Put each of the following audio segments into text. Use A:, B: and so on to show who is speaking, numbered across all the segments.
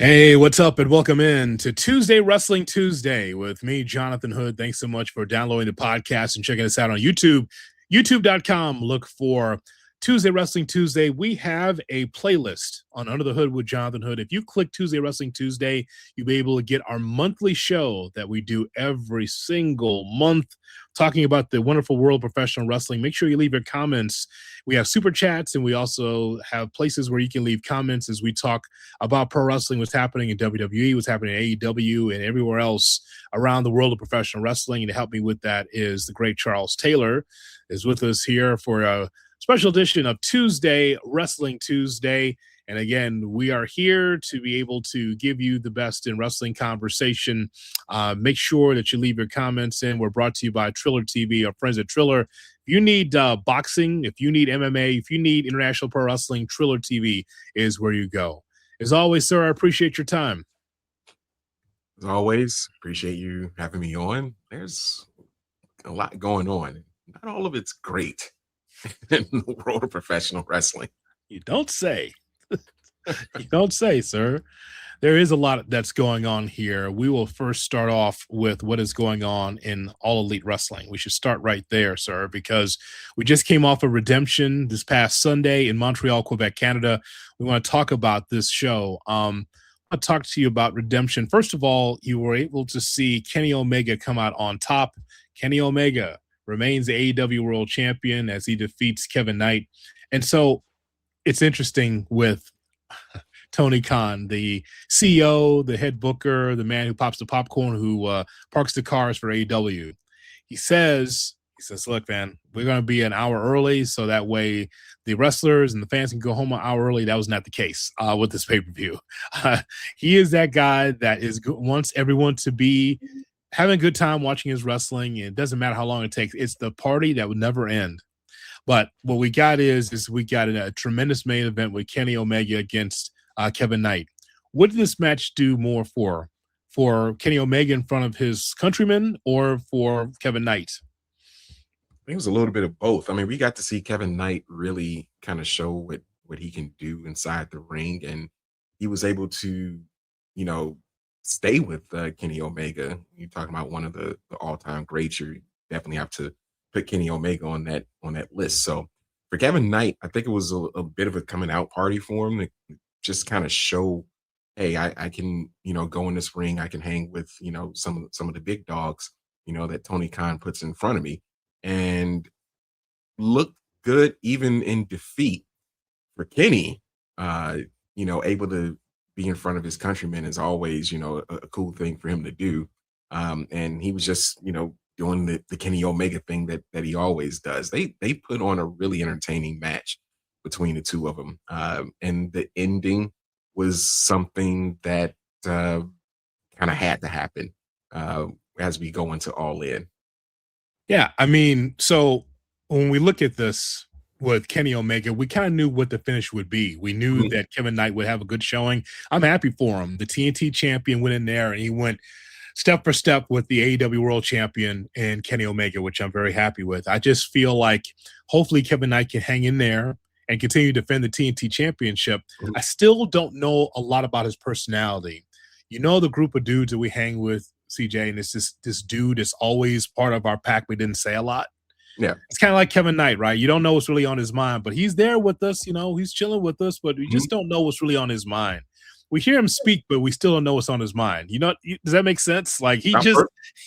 A: Hey, what's up, and welcome in to Tuesday Wrestling Tuesday with me, Jonathan Hood. Thanks so much for downloading the podcast and checking us out on YouTube, youtube.com. Look for Tuesday Wrestling Tuesday. We have a playlist on Under the Hood with Jonathan Hood. If you click Tuesday Wrestling Tuesday, you'll be able to get our monthly show that we do every single month, talking about the wonderful world of professional wrestling. Make sure you leave your comments. We have super chats, and we also have places where you can leave comments as we talk about pro wrestling, what's happening in WWE, what's happening in AEW, and everywhere else around the world of professional wrestling. And to help me with that is the great Charles Taylor, is with us here for a special edition of Tuesday Wrestling Tuesday. And again, we are here to be able to give you the best in wrestling conversation. Make sure that you leave your comments in. We're brought to you by Triller TV, our friends at Triller. If you need boxing, if you need MMA, if you need international pro wrestling, Triller TV is where you go. As always, sir, I appreciate your time.
B: As always, appreciate you having me on. There's a lot going on. Not all of it's great in the world of professional wrestling.
A: You don't say. You don't say, sir. There is a lot that's going on here. We will first start off with what is going on in All Elite Wrestling. We should start right there, sir, because we just came off of Redemption this past Sunday in Montreal, Quebec, Canada. We want to talk about this show. I'll talk to you about Redemption. First of all, you were able to see Kenny Omega come out on top. Kenny Omega remains the AEW World Champion as he defeats Kevin Knight. And so it's interesting with Tony Khan, the CEO, the head booker, the man who pops the popcorn, who parks the cars for AEW. He says, look, man, we're going to be an hour early so that way the wrestlers and the fans can go home an hour early. That was not the case with this pay-per-view. He is that guy that wants everyone to be having a good time watching his wrestling. And it doesn't matter how long it takes. It's the party that would never end. But what we got is we got a tremendous main event with Kenny Omega against Kevin Knight. What did this match do more for Kenny Omega in front of his countrymen or for Kevin Knight?
B: I think it was a little bit of both. I mean, we got to see Kevin Knight really kind of show what he can do inside the ring, and he was able to, stay with Kenny Omega. You're talking about one of the all-time greats. You definitely have to put Kenny Omega on that list. So for Kevin Knight, I think it was a bit of a coming out party for him to just kind of show, hey, I can, go in this ring. I can hang with, some of the big dogs, that Tony Khan puts in front of me, and look good even in defeat. For Kenny, able to be in front of his countrymen is always, a cool thing for him to do. And he was just, doing the Kenny Omega thing that he always does. They put on a really entertaining match between the two of them. And the ending was something that kind of had to happen as we go into All In.
A: Yeah, I mean, so when we look at this with Kenny Omega, we kind of knew what the finish would be. We knew that Kevin Knight would have a good showing. I'm happy for him. The TNT champion went in there and he went step for step with the AEW World Champion and Kenny Omega, which I'm very happy with. I just feel like hopefully Kevin Knight can hang in there and continue to defend the TNT Championship. I still don't know a lot about his personality. The group of dudes that we hang with, CJ, and it's this dude is always part of our pack. We didn't say a lot.
B: Yeah.
A: It's kind of like Kevin Knight, right? You don't know what's really on his mind, but he's there with us. He's chilling with us, but we just don't know what's really on his mind. We hear him speak, but we still don't know what's on his mind. Does that make sense? Like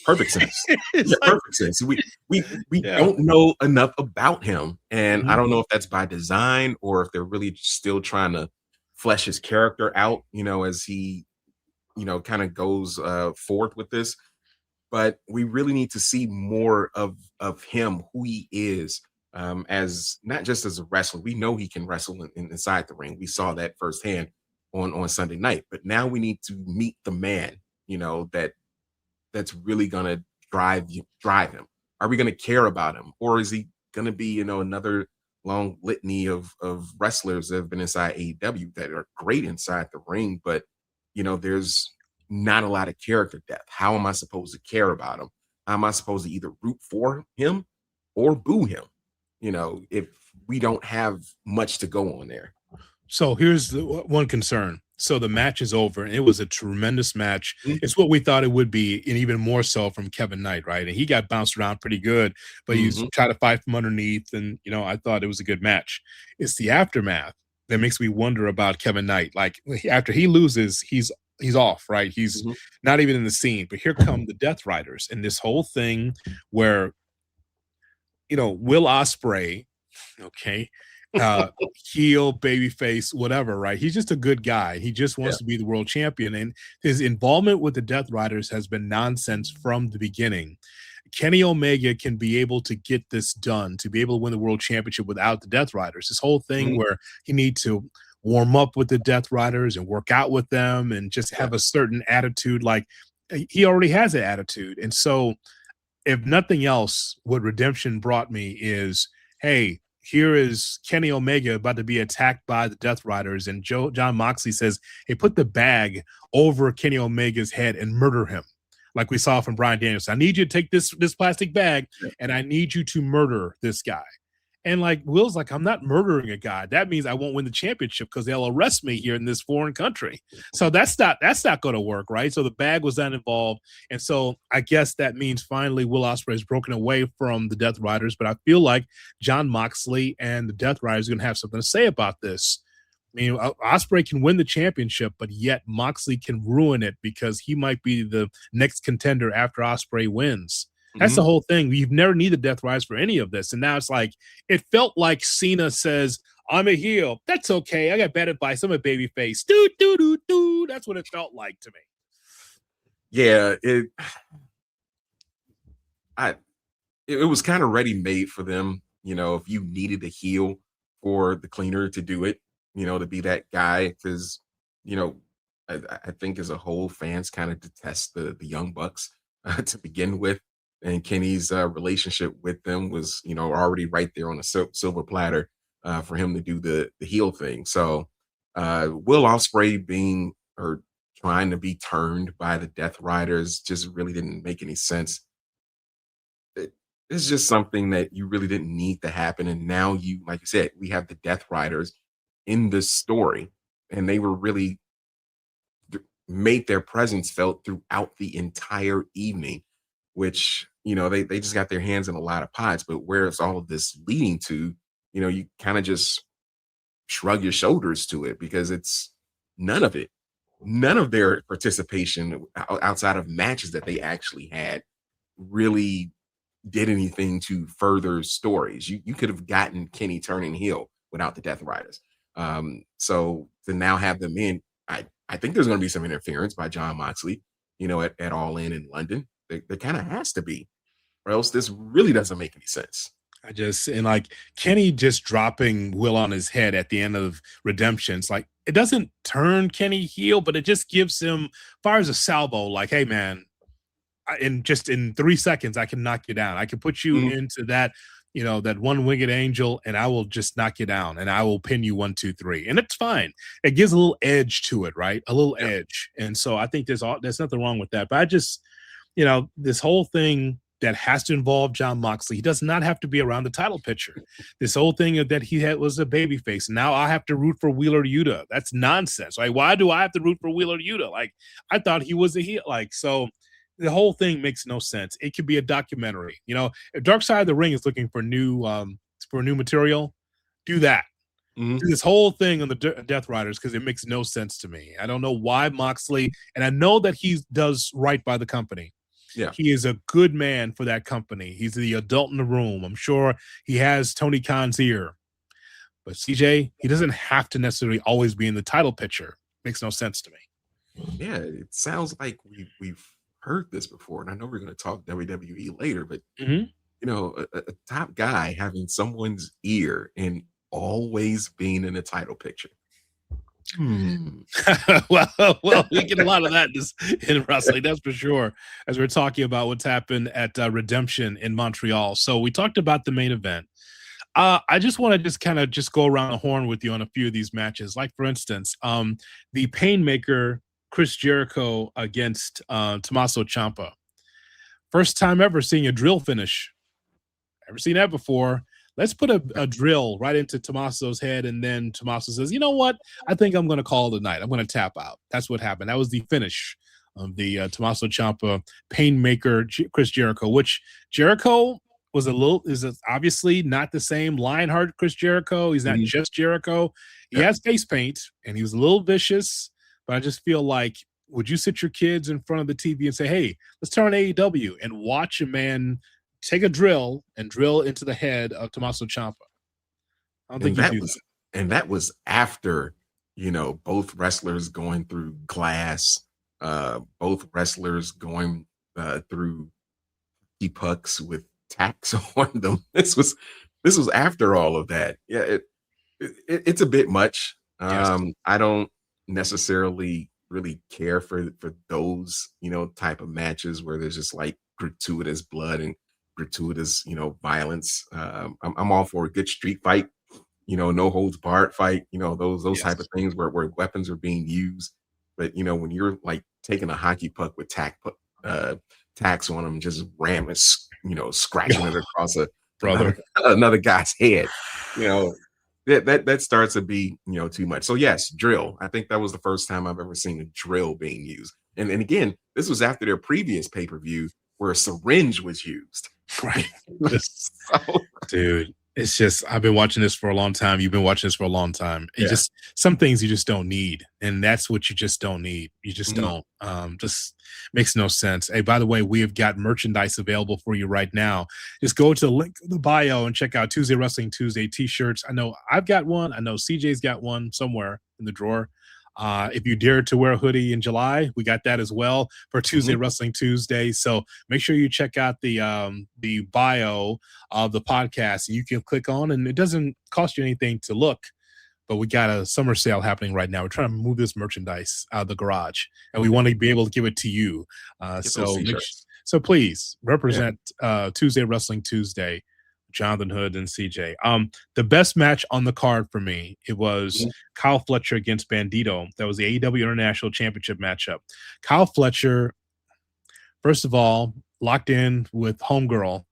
B: perfect sense. Perfect sense. We don't know enough about him, and I don't know if that's by design or if they're really still trying to flesh his character out. As he, kind of goes forth with this. But we really need to see more of him, who he is, as not just as a wrestler. We know he can wrestle inside the ring. We saw that firsthand on Sunday night, but now we need to meet the man, that's really gonna drive him. Are we gonna care about him, or is he gonna be, another long litany of wrestlers that have been inside AEW that are great inside the ring, but there's not a lot of character depth. How am I supposed to care about him? How am I supposed to either root for him or boo him? If we don't have much to go on there.
A: So here's the one concern. So the match is over, and it was a tremendous match.
B: Mhm.
A: It's what we thought it would be, and even more so from Kevin Knight, right? And he got bounced around pretty good, but he's
B: Mhm.
A: tried to fight from underneath, and I thought it was a good match. It's the aftermath that makes me wonder about Kevin Knight. Like after he loses, he's off, right? He's
B: Mhm.
A: not even in the scene. But here come the Death Riders, and this whole thing where Will Osprey, okay, uh, heel, babyface, whatever, right? He's just a good guy. He just
B: Yeah.
A: wants to be the world champion, and his involvement with the Death Riders has been nonsense from the beginning. Kenny Omega can be able to get this done, to be able to win the world championship without the Death Riders. This whole thing
B: Mhm.
A: where he needs to warm up with the Death Riders and work out with them and just
B: Yeah.
A: have a certain attitude, like he already has an attitude. And so if nothing else, what Redemption brought me is, hey, here is Kenny Omega about to be attacked by the Death Riders, and John Moxley says, "Hey, put the bag over Kenny Omega's head and murder him," like we saw from Bryan Danielson. I need you to take this plastic bag,
B: Yeah.
A: and I need you to murder this guy. And like Will's like, I'm not murdering a guy. That means I won't win the championship because they'll arrest me here in this foreign country. So that's not going to work, right? So the bag was not involved, and so I guess that means finally Will Ospreay has broken away from the Death Riders. But I feel like John Moxley and the Death Riders are going to have something to say about this. I mean, Ospreay can win the championship, but yet Moxley can ruin it because he might be the next contender after Ospreay wins. That's the
B: Mhm.
A: whole thing. You've never needed Death Rise for any of this. And now it's like, it felt like Cena says, I'm a heel. That's okay. I got bad advice. I'm a baby face. Do, do, do, do. That's what it felt like to me.
B: Yeah, I it was kind of ready made for them. If you needed a heel for the cleaner to do it, to be that guy, because you know, I think as a whole, fans kind of detest the Young Bucks to begin with, and Kenny's relationship with them was, already right there on a silver platter for him to do the heel thing. So, Will Ospreay being or trying to be turned by the Death Riders just really didn't make any sense. It's just something that you really didn't need to happen. And now like you said, we have the Death Riders in this story, and they were really made their presence felt throughout the entire evening, which, they just got their hands in a lot of pots. But where is all of this leading to? You kind of just shrug your shoulders to it because it's none of it. None of their participation outside of matches that they actually had really did anything to further stories. You could have gotten Kenny turning heel without the Death Riders. So to now have them in, I think there's going to be some interference by John Moxley, at All In London. There kind of has to be, or else this really doesn't make any sense.
A: And like Kenny just dropping Will on his head at the end of Redemption. It's like, it doesn't turn Kenny heel, but it just gives him, fires a salvo like, hey, man, in 3 seconds, I can knock you down. I can put you
B: Mhm.
A: into that one winged angel, and I will just knock you down, and I will pin you 1, 2, 3, and it's fine. It gives a little edge to it, right? A little
B: Yeah.
A: edge, and so I think there's nothing wrong with that. But I just, this whole thing that has to involve John Moxley. He does not have to be around the title picture. This whole thing that he had was a babyface. Now I have to root for Wheeler Yuta. That's nonsense. Like, why do I have to root for Wheeler Yuta? Like, I thought he was a heel. Like, so the whole thing makes no sense. It could be a documentary. If Dark Side of the Ring is looking for new material, do that.
B: Mhm.
A: Do this whole thing on the Death Riders because it makes no sense to me. I don't know why Moxley, and I know that he does right by the company.
B: Yeah.
A: He is a good man for that company. He's the adult in the room. I'm sure he has Tony Khan's ear. But CJ, he doesn't have to necessarily always be in the title picture. Makes no sense to me.
B: Yeah, it sounds like we've heard this before, and I know we're going to talk WWE later, but
A: Mhm.
B: a top guy having someone's ear and always being in a title picture. Hmm.
A: well, we get a lot of that in wrestling, that's for sure. As we're talking about what's happened at Redemption in Montreal, so we talked about the main event. I just want to just go around the horn with you on a few of these matches. Like for instance, the Painmaker Chris Jericho against Tommaso Ciampa. First time ever seeing a drill finish. Never seen that before. let's put a drill right into Tommaso's head. And then Tommaso says, you know what? I think I'm going to call it a night. I'm going to tap out. That's what happened. That was the finish of the Tommaso Ciampa Painmaker Chris Jericho, which Jericho was obviously not the same Lionheart Chris Jericho. He's not just Jericho. He has face paint, and he was a little vicious. But I just feel like, would you sit your kids in front of the TV and say, hey, let's turn on AEW and watch a man take a drill and drill into the head of Tommaso Ciampa? I don't think you do that.
B: And that was after, both wrestlers going through glass, both wrestlers going through pucks with tacks on them. This was after all of that. Yeah, it's a bit much.
A: Yes.
B: I don't necessarily really care for those type of matches where there's just like gratuitous blood and gratuitous violence. I'm all for a good street fight, no holds barred fight, those type of things where weapons are being used. But when you're like taking a hockey puck with tacks on them, just ramming, scratching it across another guy's head, that starts to be too much. So yes, drill. I think that was the first time I've ever seen a drill being used. And again, this was after their previous pay-per-view where a syringe was used.
A: Right. Dude, it's just, I've been watching this for a long time. You've been watching this for a long time. Just some things you just don't need. And that's what you just don't need. You just don't. Just makes no sense. Hey, by the way, we have got merchandise available for you right now. Just go to the link in the bio and check out Tuesday Wrestling Tuesday t-shirts. I know I've got one. I know CJ's got one somewhere in the drawer. If you dare to wear a hoodie in July, we got that as well for Tuesday Wrestling Tuesday. So make sure you check out the bio of the podcast. You can click on, and it doesn't cost you anything to look. But we got a summer sale happening right now. We're trying to move this merchandise out of the garage, and we want to be able to give it to you. So please represent Tuesday Wrestling Tuesday. Jonathan Hood and CJ. The best match on the card for me, it was Kyle Fletcher against Bandito. That was the AEW International Championship matchup. Kyle Fletcher, first of all, locked in with homegirl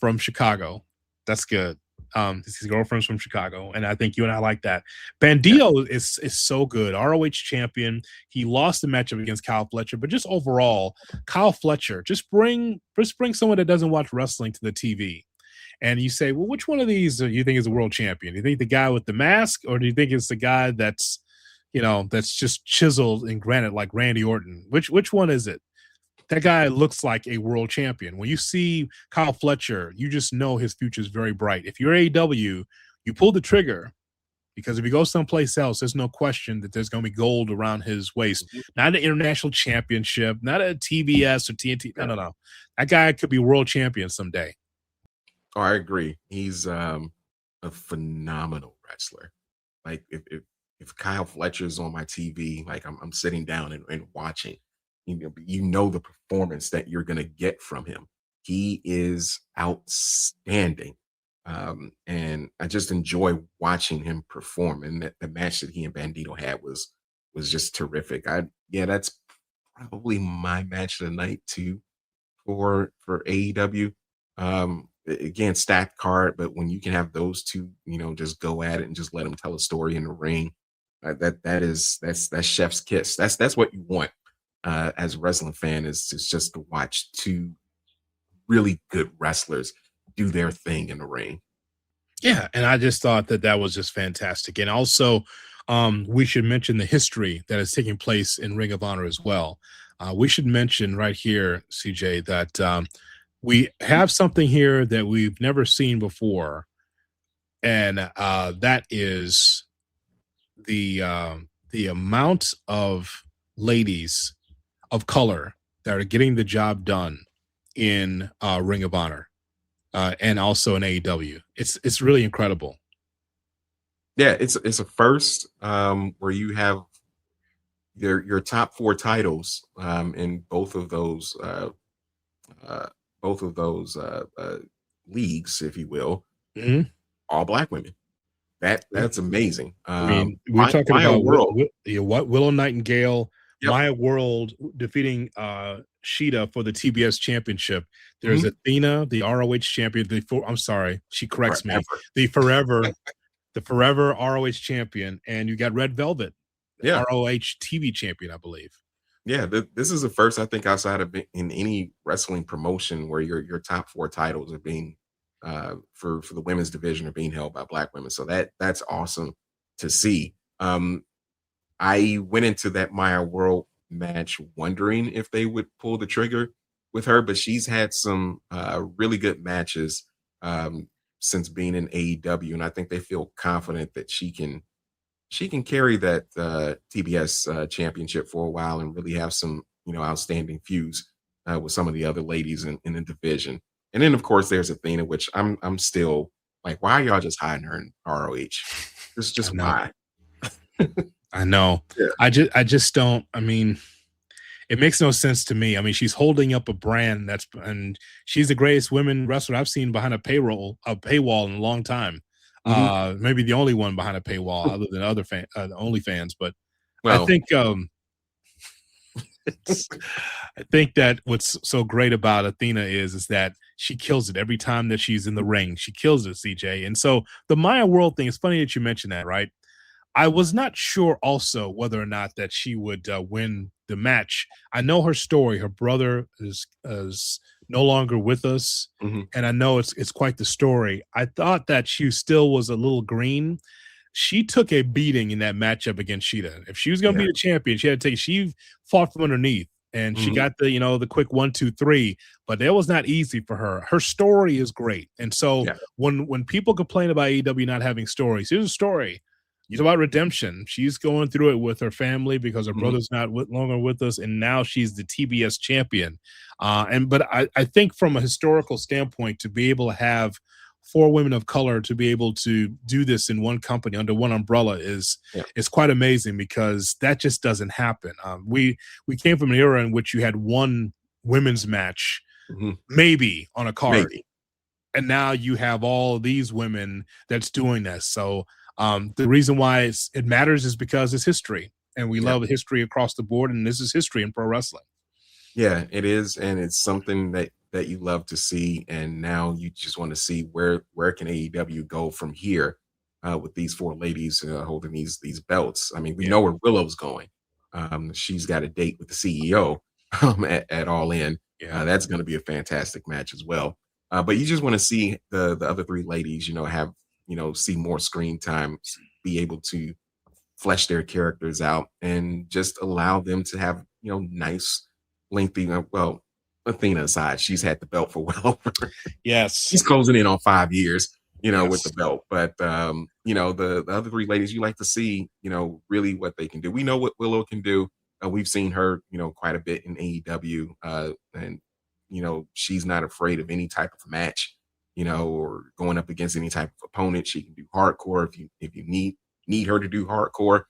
A: from Chicago. That's good. His girlfriend's from Chicago, and I think you and I like that. Bandito is so good. ROH champion. He lost the matchup against Kyle Fletcher, but just overall, Kyle Fletcher, just bring someone that doesn't watch wrestling to the TV. And you say, well, which one of these do you think is a world champion? Do you think the guy with the mask, or do you think it's the guy that's, that's just chiseled in granite like Randy Orton? Which one is it? That guy looks like a world champion. When you see Kyle Fletcher, you just know his future is very bright. If you're AEW, you pull the trigger, because if he goes someplace else, there's no question that there's going to be gold around his waist. Not an international championship, not a TBS or TNT. No. That guy could be world champion someday.
B: Oh, I agree. He's a phenomenal wrestler. Like if Kyle Fletcher's on my TV, like I'm sitting down and watching, the performance that you're gonna get from him. He is outstanding. And I just enjoy watching him perform. And the match that he and Bandito had was just terrific. That's probably my match of the night too for AEW. Again, stacked card, but when you can have those two, just go at it and just let them tell a story in the ring, that's chef's kiss. That's what you want as a wrestling fan, is just to watch two really good wrestlers do their thing in the ring.
A: Yeah, and I just thought that was just fantastic. And also, we should mention the history that is taking place in Ring of Honor as well. We should mention right here, CJ, that we have something here that we've never seen before, and that is the amount of ladies of color that are getting the job done in Ring of Honor and also in AEW. It's really incredible.
B: Yeah, it's a first where you have your top four titles in both of those leagues, if you will, all Black women. That's amazing.
A: I mean, we're talking about Willow Nightingale, Maya World defeating Sheeta for the TBS championship. There's
B: Mhm.
A: Athena, the ROH champion. I'm sorry, she corrects me.
B: Forever.
A: The forever, the forever ROH champion, and you got Red Velvet,
B: Yeah.
A: ROH TV champion, I believe.
B: Yeah, this is the first I think outside of in any wrestling promotion where your top 4 titles are being for the women's division are being held by black women. So that's awesome to see. I went into that Maya World match wondering if they would pull the trigger with her, but she's had some really good matches since being in AEW, and I think they feel confident that she can carry that TBS championship for a while and really have some outstanding feuds with some of the other ladies in the division. And then of course there's Athena, which I'm still like, why are y'all just hiding her in ROH?
A: I
B: Just
A: know.
B: why?
A: I know.
B: Yeah.
A: I just don't. I mean, it makes no sense to me. I mean, she's holding up a brand and she's the greatest women wrestler I've seen behind a paywall in a long time.
B: Mhm.
A: Maybe the only one behind a paywall other than OnlyFans. But I
B: Well,
A: think I think that what's so great about Athena is that she kills it every time that she's in the ring. She kills it, CJ. And so the Maya World thing, it's funny that you mentioned that, right? I was not sure also whether or not that she would win the match. I know her story. Her brother is no longer with us,
B: mhm,
A: and I know it's quite the story. I thought that she still was a little green. She took a beating in that matchup against Sheeta. If she was going to
B: yeah,
A: be the champion, she had to take. She fought from underneath, and she
B: mhm,
A: got the quick 1, 2, 3. But that was not easy for her. Her story is great, and so
B: yeah,
A: when people complain about AEW not having stories, here's a story. It's about redemption. She's going through it with her family because her
B: mhm,
A: brother's not longer with us, and now she's the TBS champion. But I think from a historical standpoint, to be able to have 4 women of color to be able to do this in one company under one umbrella
B: yeah,
A: is quite amazing because that just doesn't happen. We came from an era in which you had one women's match
B: mhm,
A: maybe on a card,
B: maybe,
A: and now you have all these women that's doing this. So the reason why it matters is because it's history, and we
B: yeah.
A: love history across the board, and this is history in pro wrestling.
B: Yeah, it is, and it's something that you love to see, and now you just want to see where can AEW go from here with these 4 ladies holding these belts. I mean, we
A: Yeah,
B: know where Willow's going. She's got a date with the CEO at All In.
A: yeah,
B: That's going to be a fantastic match as well. But you just want to see the other 3 ladies, have see more screen time, be able to flesh their characters out, and just allow them to have nice lengthy well, Athena aside, she's had the belt for well over
A: yes,
B: she's closing in on 5 years, with the
A: yes,
B: belt. But the other 3 ladies you like to see, really what they can do. We know what Willow can do. We've seen her, quite a bit in AEW. And she's not afraid of any type of match, or going up against any type of opponent. She can do hardcore if you need her to do hardcore.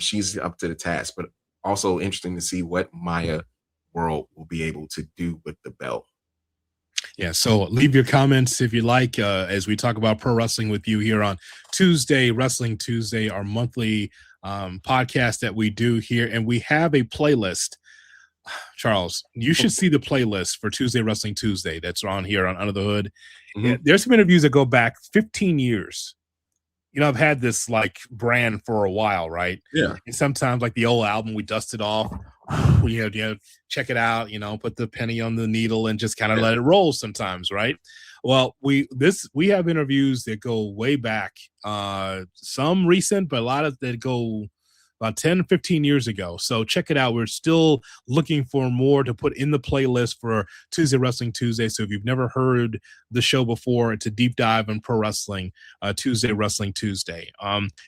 B: She's up to the task. But also interesting to see what Maya World will be able to do with the belt.
A: yeah. So leave your comments if you like as we talk about pro wrestling with you here on Tuesday, Wrestling Tuesday, our monthly podcast that we do here, and we have a playlist. Charles, you should see the playlist for Tuesday Wrestling Tuesday that's on here on Under the Hood. Yeah,
B: Mhm.
A: there's some interviews that go back 15 years. I've had this like brand for a while, right?
B: Yeah.
A: And sometimes like the old album, we dust it off, check it out, put the penny on the needle and just kind of
B: Yeah.
A: let it roll sometimes, right? Well, we have interviews that go way back, some recent, but a lot of that go about 10, 15 years ago. So check it out. We're still looking for more to put in the playlist for Tuesday Wrestling Tuesday. So if you've never heard the show before, it's a deep dive on pro wrestling, Tuesday Wrestling Tuesday.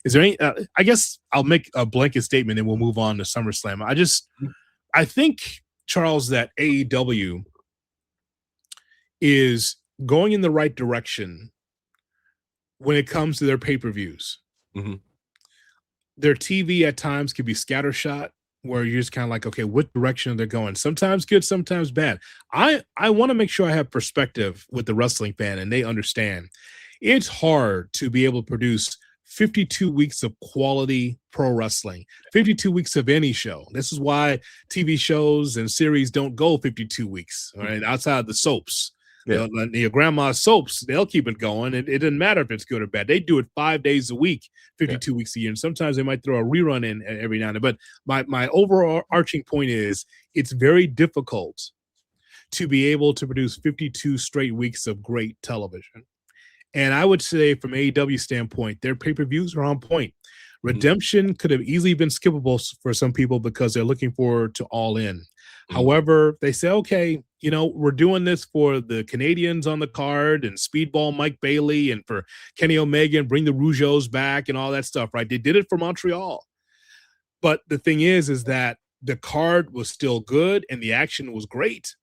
A: Is there any, I guess I'll make a blanket statement and we'll move on to SummerSlam. I think, Charles, that AEW is going in the right direction when it comes to their pay-per-views.
B: Mhm.
A: Their TV at times can be scattershot where you're just kind of like, okay, what direction are they going? Sometimes good, sometimes bad. I want to make sure I have perspective with the wrestling fan and they understand. It's hard to be able to produce 52 weeks of quality pro wrestling, 52 weeks of any show. This is why TV shows and series don't go 52 weeks, right? Outside of the soaps.
B: Yeah.
A: Your grandma's soaps, they'll keep it going. It doesn't matter if it's good or bad. They do it 5 days a week, 52 weeks a year. And sometimes they might throw a rerun in every now and then. But my overarching point is it's very difficult to be able to produce 52 straight weeks of great television. And I would say from AEW standpoint, their pay-per-views are on point. Redemption could have easily been skippable for some people because they're looking forward to All In. However, they say, okay, we're doing this for the Canadians on the card and Speedball Mike Bailey and for Kenny Omega and bring the Rougeaus back and all that stuff, right? They did it for Montreal. But the thing is that the card was still good and the action was great.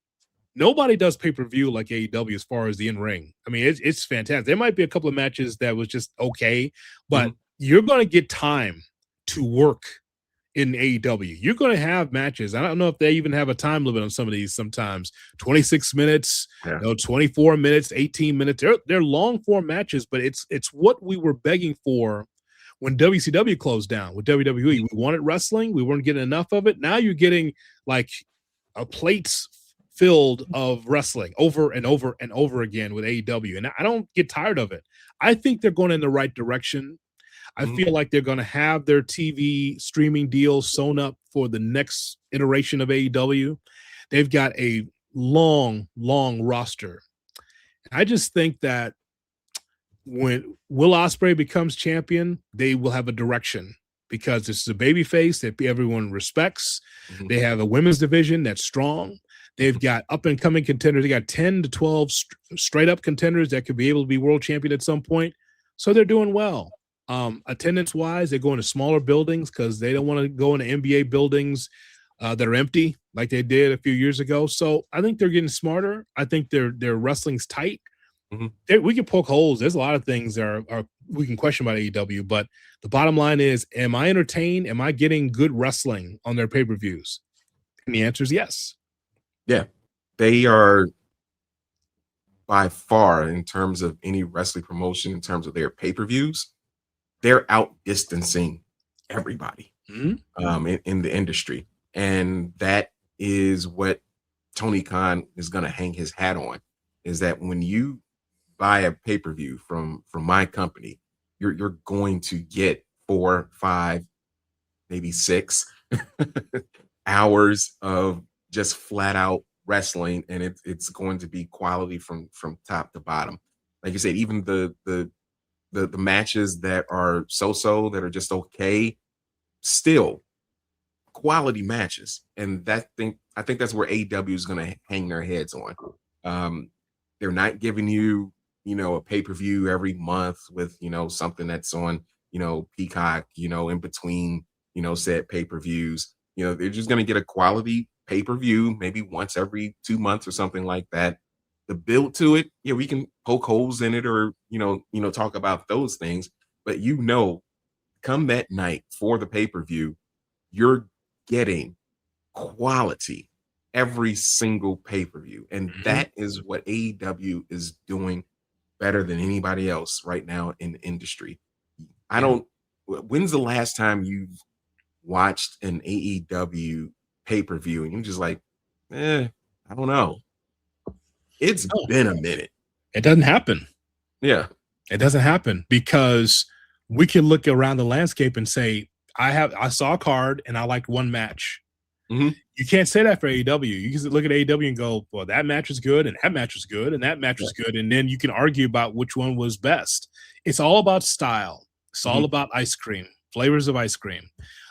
A: Nobody does pay-per-view like AEW as far as the in-ring. I mean, it's fantastic. There might be a couple of matches that was just okay, but you're going to get time to work in AEW. You're going to have matches. I don't know if they even have a time limit on some of these sometimes. 26 minutes, 24 minutes, 18 minutes. They're long-form matches, but it's what we were begging for when WCW closed down with WWE. We wanted wrestling. We weren't getting enough of it. Now you're getting like a plates filled of wrestling over and over and over again with AEW. And I don't get tired of it. I think they're going in the right direction. I feel like they're going to have their TV streaming deals sewn up for the next iteration of AEW. They've got a long, long roster. I just think that when Will Ospreay becomes champion, they will have a direction because this is a baby face that everyone respects. They have a women's division that's strong. They've got up-and-coming contenders. They got 10 to 12 straight-up contenders that could be able to be world champion at some point. So they're doing well. Attendance-wise, they're going to smaller buildings because they don't want to go into NBA buildings that are empty like they did a few years ago. So I think they're getting smarter. I think their wrestling's tight. We can poke holes. There's a lot of things that are we can question about AEW, but the bottom line is, am I entertained? Am I getting good wrestling on their pay-per-views? And the answer is yes.
B: Yeah, they are by far, in terms of any wrestling promotion, in terms of their pay-per-views, they're outdistancing everybody in the industry. And that is what Tony Khan is going to hang his hat on, is that when you buy a pay-per-view from my company, you're going to get 4, 5, maybe 6 hours of just flat out wrestling, and it's going to be quality from top to bottom. Like you said, even the matches that are so-so, that are just okay, still quality matches. And I think that's where AEW is going to hang their heads on. They're not giving you, a pay-per-view every month with, something that's on, Peacock, in between, said pay-per-views. They're just going to get a quality pay-per-view maybe once every 2 months or something like that. The build to it, we can poke holes in it or, talk about those things. But come that night for the pay-per-view, you're getting quality every single pay-per-view. And that is what AEW is doing better than anybody else right now in the industry. When's the last time you've watched an AEW pay-per-view and you're just like, I don't know. It's been a minute.
A: It doesn't happen.
B: Yeah.
A: It doesn't happen because we can look around the landscape and say, I saw a card and I liked one match. You can't say that for AEW. You can look at AEW and go, well, that match is good and that match is good and that match is good. And then you can argue about which one was best. It's all about style. It's all about ice cream, flavors of ice cream.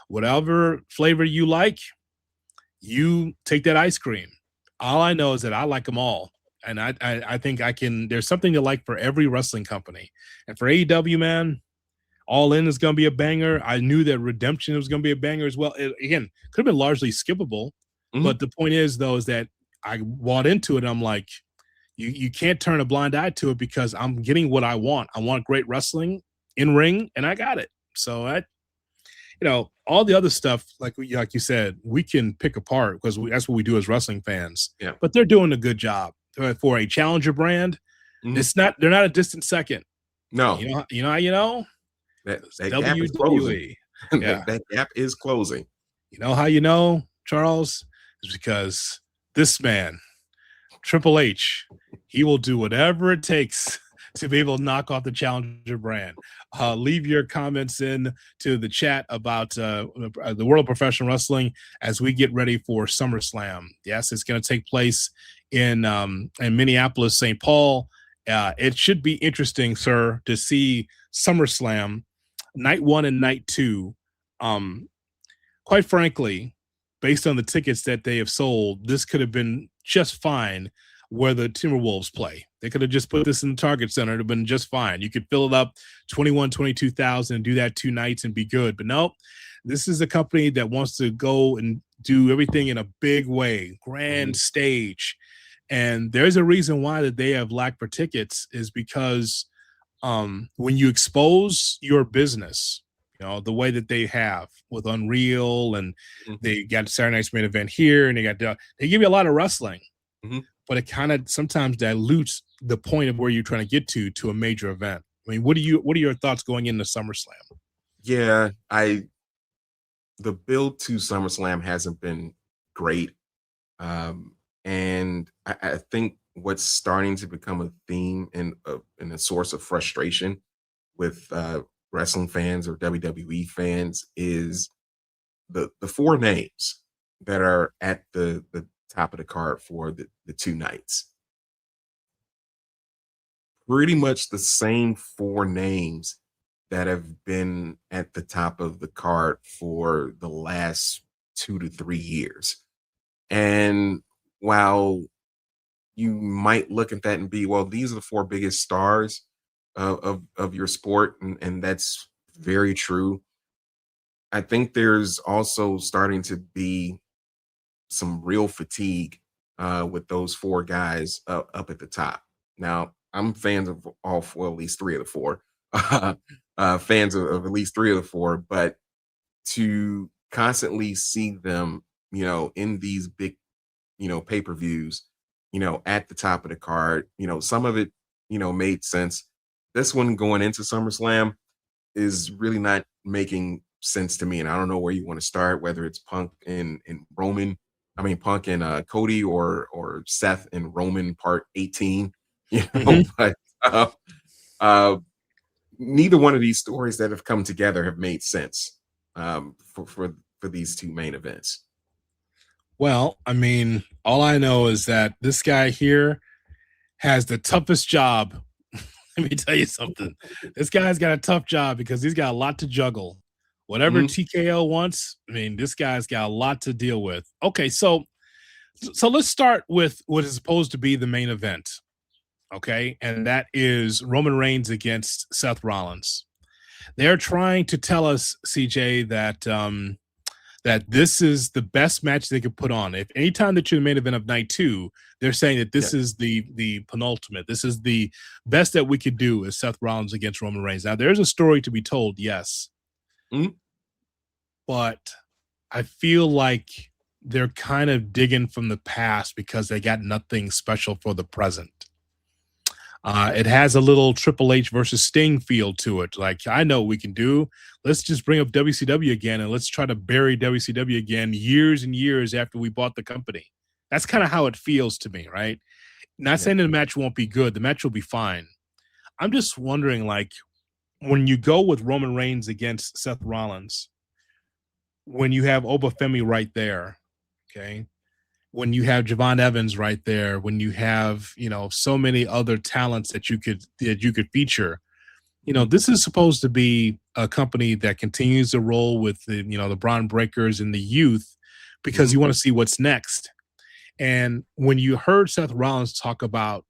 A: Whatever flavor you like, you take that ice cream. All I know is that I like them all. And I think there's something to like for every wrestling company. And for AEW, man, All In is going to be a banger. I knew that Redemption was going to be a banger as well. Again, could have been largely skippable. But the point is, though, is that I bought into it. I'm like, you can't turn a blind eye to it because I'm getting what I want. I want great wrestling in ring, and I got it. So all the other stuff, like you said, we can pick apart because that's what we do as wrestling fans.
B: Yeah.
A: But they're doing a good job for a challenger brand. They're not a distant second.
B: No,
A: It's
B: that gap is closing.
A: WWE. Yeah.
B: That gap is closing.
A: You know how you know, Charles? Is because this man, Triple H, he will do whatever it takes to be able to knock off the challenger brand. Leave your comments in to the chat about the world of professional wrestling as we get ready for SummerSlam. Yes, it's going to take place in Minneapolis, St. Paul. It should be interesting, sir, to see SummerSlam night 1 and night 2. Quite frankly, based on the tickets that they have sold, this could have been just fine where the Timberwolves play. They could have just put this in the Target Center. It would have been just fine. You could fill it up 22,000 and do that 2 nights and be good. But no, this is a company that wants to go and do everything in a big way, grand stage. And there's a reason why that they have lacked for tickets is because when you expose your business, you know, the way that they have with Unreal and they got Saturday Night's Main Event here and they give you a lot of wrestling, but it kind of sometimes dilutes the point of where you're trying to get to a major event. I mean, what are your thoughts going into SummerSlam?
B: Yeah, the build to SummerSlam hasn't been great. And I think what's starting to become a theme and a source of frustration with wrestling fans or WWE fans is the 4 names that are at the top of the card for the 2 nights. Pretty much the same 4 names that have been at the top of the card for the last 2 to 3 years. And while you might look at that and be, well, these are the 4 biggest stars of your sport, and that's very true. I think there's also starting to be some real fatigue with those 4 guys up at the top. Now, I'm fans of all 4, at least 3 of the 4, fans of at least 3 of the 4, but to constantly see them, you know, in these big, you know, pay-per-views, you know, at the top of the card, you know, some of it, you know, made sense. This one going into SummerSlam is really not making sense to me. And I don't know where you want to start, whether it's Punk and Roman, I mean, Punk and Cody or Seth and Roman part 18, you know, but neither one of these stories that have come together have made sense for these 2 main events.
A: Well, I mean, all I know is that this guy here has the toughest job. Let me tell you something. This guy's got a tough job because he's got a lot to juggle. Whatever TKO wants, I mean, this guy's got a lot to deal with. Okay, so let's start with what is supposed to be the main event. Okay, and that is Roman Reigns against Seth Rollins. They're trying to tell us, CJ, that that this is the best match they could put on. If anytime that you're the main event of night 2, they're saying that this is the penultimate. This is the best that we could do is Seth Rollins against Roman Reigns. Now, there's a story to be told, yes. But I feel like they're kind of digging from the past because they got nothing special for the present. It has a little Triple H versus Sting feel to it. Like, I know what we can do. Let's just bring up WCW again and let's try to bury WCW again years and years after we bought the company. That's kind of how it feels to me, right? Not saying that the match won't be good. The match will be fine. I'm just wondering, like, when you go with Roman Reigns against Seth Rollins, when you have Obafemi right there, okay, when you have Javon Evans right there, when you have, you know, so many other talents that you could feature, you know, this is supposed to be a company that continues to roll with the, you know, the Braun Breakers and the youth because you want to see what's next. And when you heard Seth Rollins talk about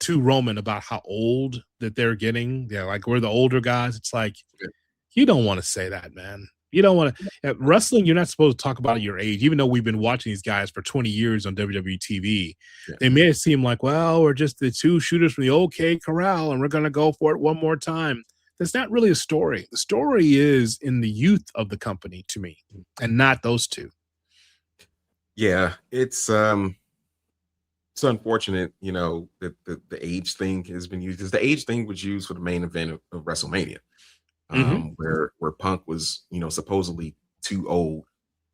A: to Roman about how old that they're getting, they're like, we're the older guys. It's like, you don't want to say that, man. You don't want to wrestling. You're not supposed to talk about your age, even though we've been watching these guys for 20 years on WWE TV. They may seem like, well, we're just the 2 shooters from the OK Corral and we're going to go for it one more time. That's not really a story. The story is in the youth of the company to me and not those 2.
B: Yeah, it's unfortunate, you know, that the age thing has been used because the age thing was used for the main event of WrestleMania. where Punk was, supposedly too old,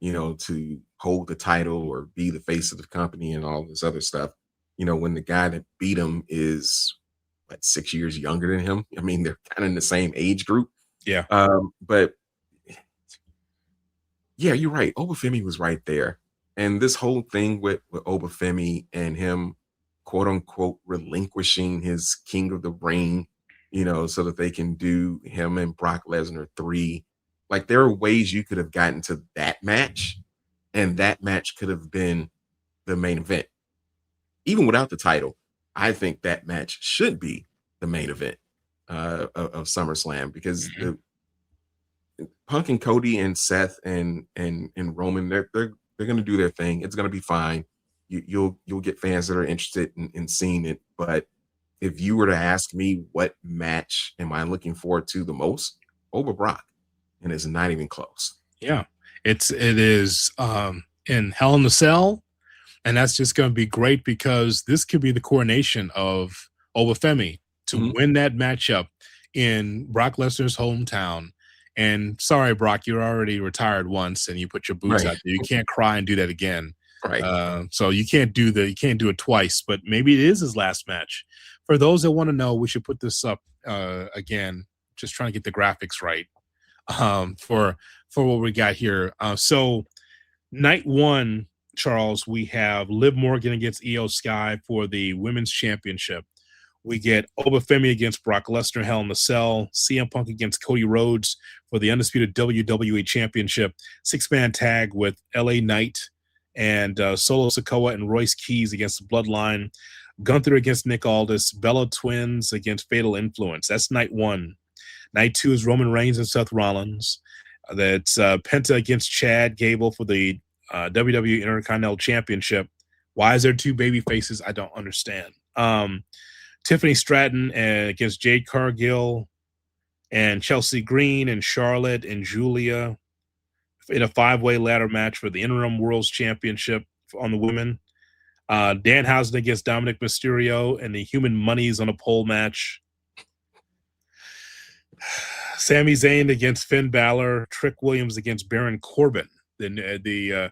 B: to hold the title or be the face of the company and all this other stuff. When the guy that beat him is 6 years younger than him. I mean, they're kind of in the same age group.
A: Yeah.
B: But yeah, you're right. Obafemi was right there. And this whole thing with Obafemi and him, quote unquote, relinquishing his King of the Ring, so that they can do him and Brock Lesnar 3. Like, there are ways you could have gotten to that match, and that match could have been the main event. Even without the title, I think that match should be the main event of SummerSlam, because the Punk and Cody and Seth and Roman, they're going to do their thing. It's going to be fine. You'll get fans that are interested in seeing it. But if you were to ask me what match am I looking forward to the most, over Brock, and it's not even close.
A: Yeah, it is in Hell in the Cell, and that's just going to be great, because this could be the coronation of Obafemi to win that matchup in Brock Lesnar's hometown. And sorry, Brock, you're already retired once, and you put your boots out there. You can't cry and do that again.
B: Right.
A: So you can't do it twice. But maybe it is his last match. For those that want to know, we should put this up again. Just trying to get the graphics right for what we got here. So night one, Charles, we have Liv Morgan against Io Sky for the women's championship. We get Obafemi against Brock Lesnar, Hell in the Cell. CM Punk against Cody Rhodes for the undisputed WWE Championship. 6-man tag with LA Knight and Solo Sikoa and Royce Keys against the Bloodline. Gunther against Nick Aldis. Bella Twins against Fatal Influence. That's night one. Night two is Roman Reigns and Seth Rollins. That's Penta against Chad Gable for the WWE Intercontinental Championship. Why is there two baby faces? I don't understand. Tiffany Stratton against Jade Cargill and Chelsea Green and Charlotte and Julia in a 5-way ladder match for the Interim World's Championship on the women. Danhausen against Dominic Mysterio and the Human Monies on a pole match. Sami Zayn against Finn Balor. Trick Williams against Baron Corbin. The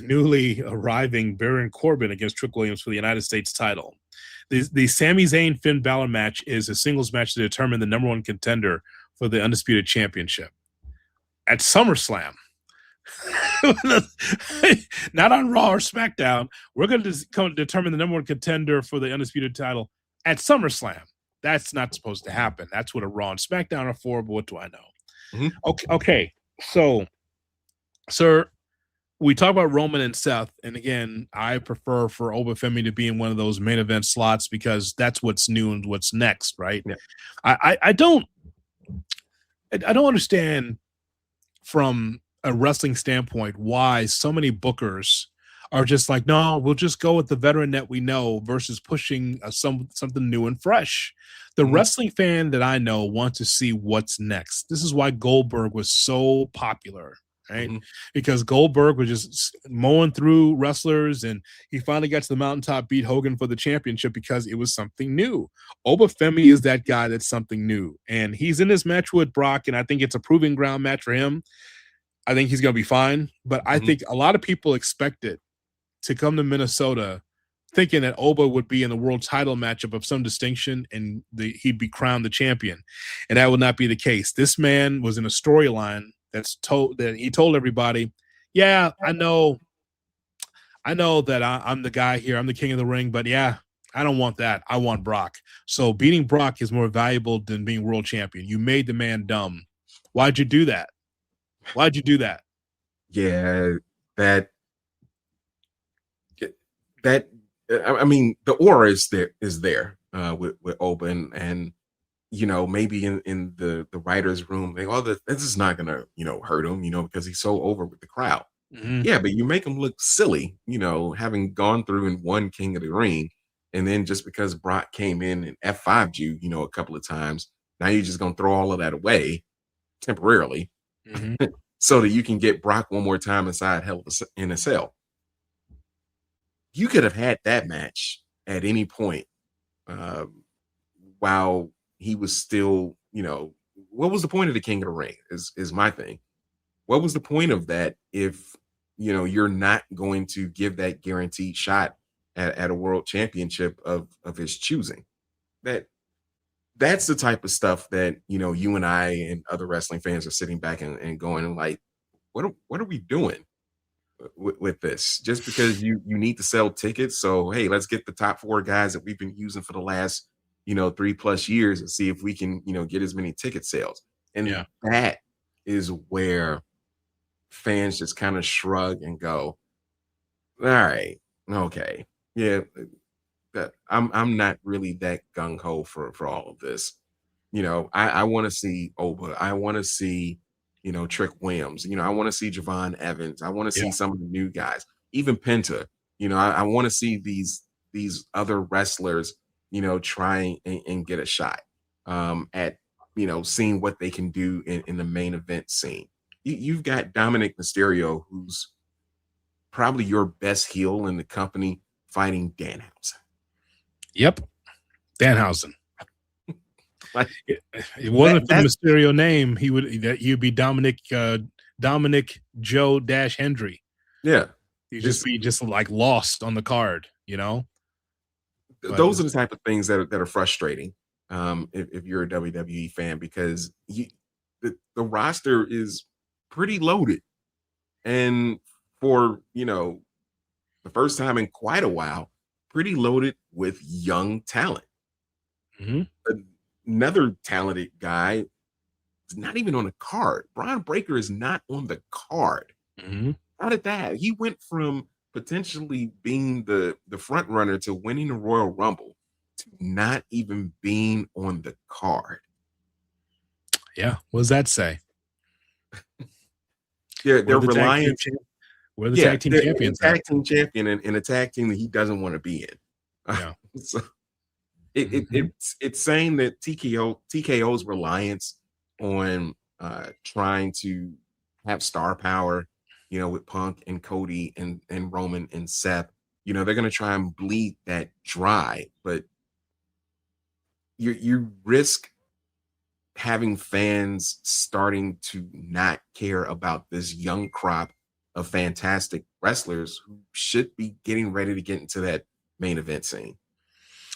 A: newly arriving Baron Corbin against Trick Williams for the United States title. The Sami Zayn Finn Balor match is a singles match to determine the number one contender for the Undisputed Championship. At SummerSlam, not on Raw or SmackDown, we're going to determine the number one contender for the Undisputed title at SummerSlam. That's not supposed to happen. That's what a Raw and SmackDown are for, but what do I know? Okay. So, sir, we talk about Roman and Seth, and again, I prefer for Obafemi to be in one of those main event slots, because that's what's new and what's next, right?
B: Yeah.
A: I don't understand from a wrestling standpoint why so many bookers are just like, no, we'll just go with the veteran that we know versus pushing something new and fresh. The wrestling fan that I know wants to see what's next. This is why Goldberg was so popular. Right, because Goldberg was just mowing through wrestlers, and he finally got to the mountaintop, beat Hogan for the championship because it was something new. Obafemi is that guy that's something new, and he's in this match with Brock, and I think it's a proving ground match for him. I think he's going to be fine, but I think a lot of people expected to come to Minnesota thinking that Oba would be in the world title matchup of some distinction, and he'd be crowned the champion, and that would not be the case. This man was in a storyline that he told everybody, yeah, I know that I'm the guy here. I'm the king of the ring, but yeah, I don't want that. I want Brock. So beating Brock is more valuable than being world champion. You made the man dumb. Why'd you do that?
B: Yeah, I mean, the aura is there with Oba, and maybe in the writer's room, this is not gonna, hurt him, because he's so over with the crowd. Yeah, but you make him look silly, having gone through and won King of the Ring, and then just because Brock came in and F5'd you, a couple of times, now you're just gonna throw all of that away temporarily, so that you can get Brock one more time inside Hell in a Cell. You could have had that match at any point, while he was still, what was the point of the King of the Ring? Is my thing. What was the point of that if you're not going to give that guaranteed shot at a world championship of his choosing? That's the type of stuff that you and I and other wrestling fans are sitting back and going like, what are we doing with this? Just because you need to sell tickets, so hey, let's get the top 4 guys that we've been using for the last 3+ years and see if we can get as many ticket sales. And
A: Yeah.
B: that is where fans just kind of shrug and go, all right, okay, yeah, that I'm not really that gung ho for all of this. I want to see Oba. I want to see Trick Williams. I want to see Javon Evans. I want to see
A: Yeah.
B: some of the new guys, even Penta. I want to see these other wrestlers try and get a shot at seeing what they can do in the main event scene. You've got Dominic Mysterio, who's probably your best heel in the company, fighting Danhausen.
A: Yep. Danhausen.
B: Like,
A: it wasn't for the Mysterio name, he'd be Dominic Joe Dash Hendry.
B: Yeah.
A: He'd just be like lost on the card,
B: Those are the type of things that are frustrating if you're a WWE fan, because the roster is pretty loaded. And for, the first time in quite a while, pretty loaded with young talent.
A: Mm-hmm.
B: Another talented guy is not even on the card. Bron Breakker is not on the card.
A: Mm-hmm.
B: How did that? He went from potentially being the front runner to winning the Royal Rumble to not even being on the card.
A: Yeah. What does that say?
B: Yeah, they're relying.
A: We're the tag team champions.
B: Tag team champion in a tag team that he doesn't want to be in.
A: Yeah.
B: So it's saying that TKO's reliance on trying to have star power, with Punk and Cody and Roman and Seth, they're going to try and bleed that dry, but you risk having fans starting to not care about this young crop of fantastic wrestlers who should be getting ready to get into that main event scene.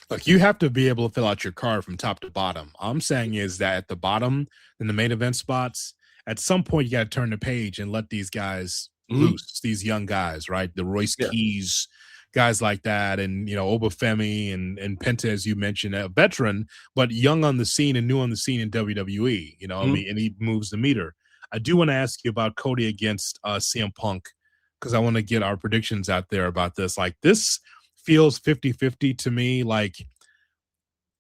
A: Look, you have to be able to fill out your card from top to bottom. All I'm saying is that at the bottom, in the main event spots, at some point you got to turn the page and let these guys loose, these young guys, right? The Royce Keys, guys like that, and Obafemi and Penta, as you mentioned, a veteran, but young on the scene and new on the scene in WWE, and he moves the meter. I do want to ask you about Cody against CM Punk, because I want to get our predictions out there about this. Like, this feels 50-50 to me. Like,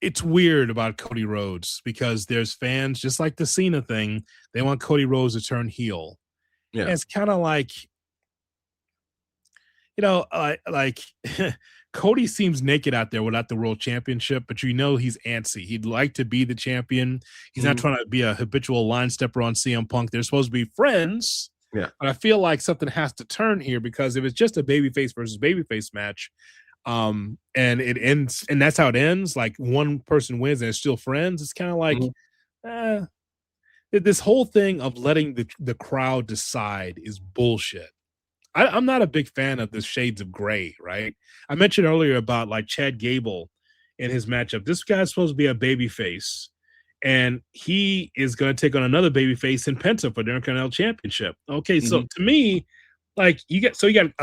A: it's weird about Cody Rhodes, because there's fans, just like the Cena thing, they want Cody Rhodes to turn heel. Yeah. And it's kind of like, like Cody seems naked out there without the world championship, but he's antsy. He'd like to be the champion. He's not trying to be a habitual line stepper on CM Punk. They're supposed to be friends.
B: Yeah.
A: But I feel like something has to turn here, because if it's just a babyface versus babyface match, and it ends, and that's how it ends, like one person wins and it's still friends, it's kind of like this whole thing of letting the crowd decide is bullshit. I'm not a big fan of the shades of gray, right? I mentioned earlier about like Chad Gable in his matchup. This guy's supposed to be a babyface, and he is going to take on another babyface in Penta for the Intercontinental Championship. Okay, so to me, like you got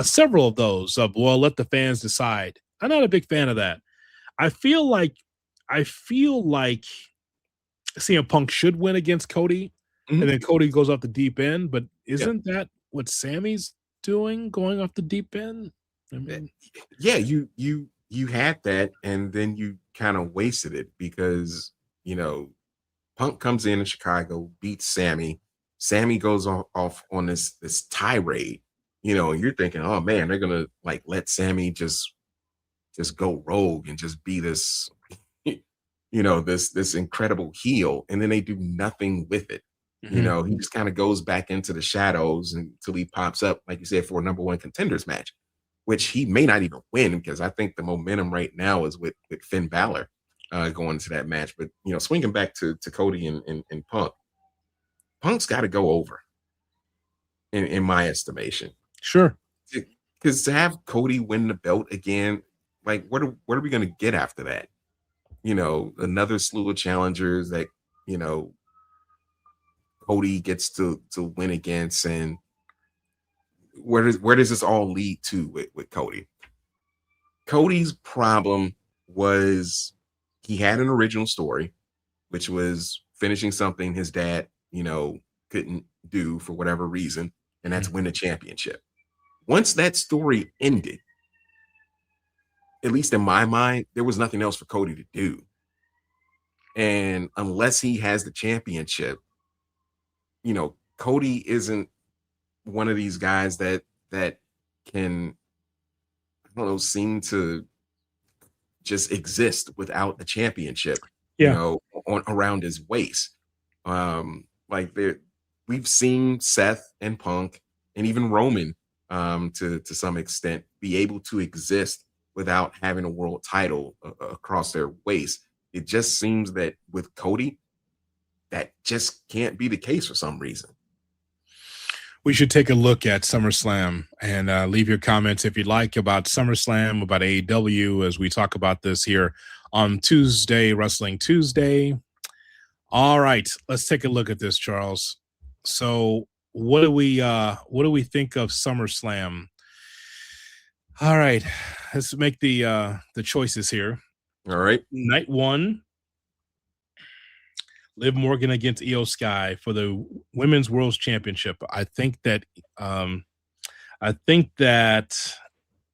A: several of those of, well, let the fans decide. I'm not a big fan of that. I feel like CM Punk should win against Cody, and then Cody goes off the deep end. But isn't that what Sammy's doing, going off the deep end? I mean,
B: you had that, and then you kind of wasted it, because Punk comes in Chicago, beats Sammy. Sammy goes off on this tirade, and you're thinking, oh man, they're gonna like let Sammy just go rogue and just be this this incredible heel, and then they do nothing with it. He just kind of goes back into the shadows until he pops up, like you said, for a number one contenders match, which he may not even win, because I think the momentum right now is with Finn Balor going into that match. But swinging back to Cody and Punk, Punk's got to go over, in my estimation.
A: Sure.
B: Because to have Cody win the belt again, like what are we gonna get after that? Another slew of challengers that you know Cody gets to win against, and where does this all lead to with Cody? Cody's problem was he had an original story, which was finishing something his dad, couldn't do for whatever reason, and that's win the championship. Once that story ended, at least in my mind, there was nothing else for Cody to do. And unless he has the championship, Cody isn't one of these guys that can, I don't know, seem to just exist without the championship, around his waist. We've seen Seth and Punk and even Roman to some extent be able to exist without having a world title across their waist. It just seems that with Cody, that just can't be the case for some reason.
A: We should take a look at SummerSlam and leave your comments if you'd like about SummerSlam, about AEW, as we talk about this here on Tuesday, Wrestling Tuesday. All right, let's take a look at this, Charles. So what do we think of SummerSlam? All right, let's make the choices here.
B: All right.
A: Night one, Liv Morgan against Io Sky for the Women's World Championship. I think that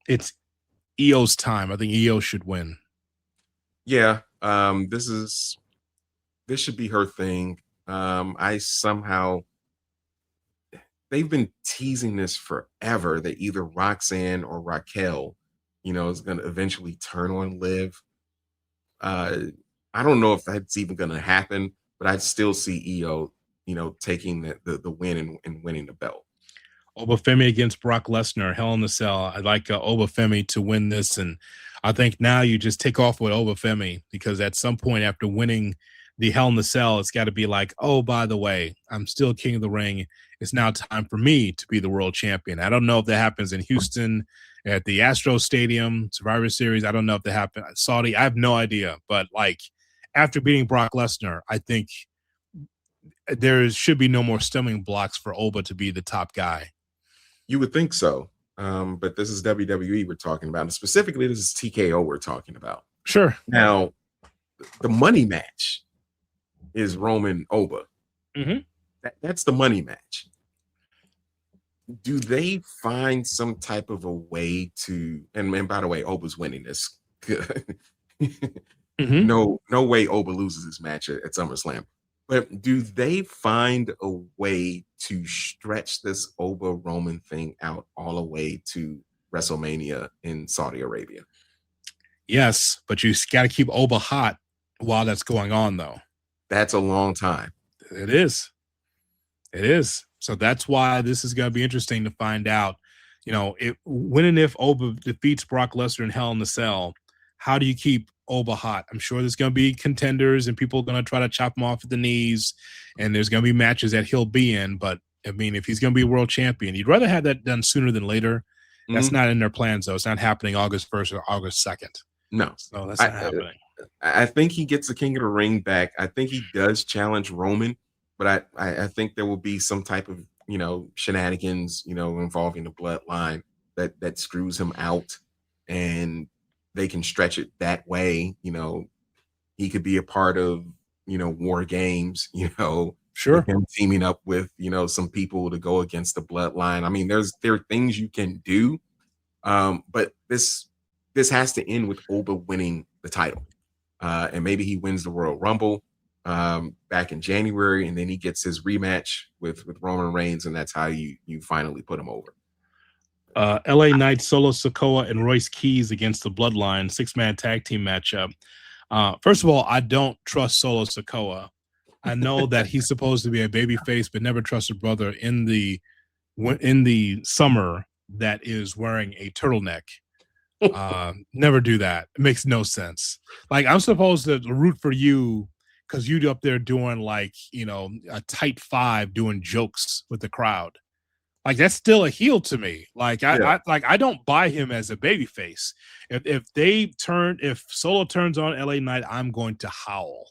A: it's Io's time. I think Io should win.
B: Yeah, this should be her thing. They've been teasing this forever that either Roxanne or Raquel, is going to eventually turn on Liv. I don't know if that's even going to happen, but I'd still see Io, taking the win and winning the belt.
A: Obafemi against Brock Lesnar, Hell in a Cell. I'd like Obafemi to win this, and I think now you just take off with Obafemi, because at some point after winning the Hell in the Cell, it's got to be like, oh, by the way, I'm still King of the Ring. It's now time for me to be the world champion. I don't know if that happens in Houston at the Astro Stadium, Survivor Series. I don't know if that happened at Saudi. I have no idea. But after beating Brock Lesnar, I think there should be no more stumbling blocks for Oba to be the top guy.
B: You would think so. But this is WWE we're talking about. And specifically, this is TKO we're talking about.
A: Sure.
B: Now, the money match is Roman Oba.
A: Mm-hmm.
B: That's the money match. Do they find some type of a way to, and by the way, Oba's winning this.
A: Mm-hmm.
B: No way Oba loses this match at SummerSlam. But do they find a way to stretch this Oba Roman thing out all the way to WrestleMania in Saudi Arabia?
A: Yes, but you got to keep Oba hot while that's going on, though.
B: That's a long time.
A: It is. So that's why this is going to be interesting to find out, when and if Oba defeats Brock Lesnar in Hell in the Cell, how do you keep Oba hot? I'm sure there's going to be contenders and people are going to try to chop him off at the knees, and there's going to be matches that he'll be in. But I mean, if he's going to be world champion, you'd rather have that done sooner than later. That's not in their plans, though. It's not happening August 1st or August 2nd.
B: No,
A: so that's not happening.
B: I think he gets the King of the Ring back. I think he does challenge Roman, but I think there will be some type of shenanigans involving the bloodline that screws him out, and they can stretch it that way. He could be a part of War Games.
A: Sure,
B: him teaming up with some people to go against the bloodline. I mean, there are things you can do, but this has to end with Oba winning the title, and maybe he wins the Royal Rumble back in January, and then he gets his rematch with Roman Reigns, and that's how you finally put him over.
A: LA Knight, Solo Sikoa, and Royce Keys against the Bloodline 6-man tag team matchup. First of all, I don't trust Solo Sikoa. I know that he's supposed to be a babyface, but never trust a brother in the summer that is wearing a turtleneck. Never do that. It makes no sense. I'm supposed to root for you because you up there doing like, a tight five doing jokes with the crowd. Like that's still a heel to me. Like
B: Yeah.
A: I don't buy him as a baby face. If Solo turns on LA Knight, I'm going to howl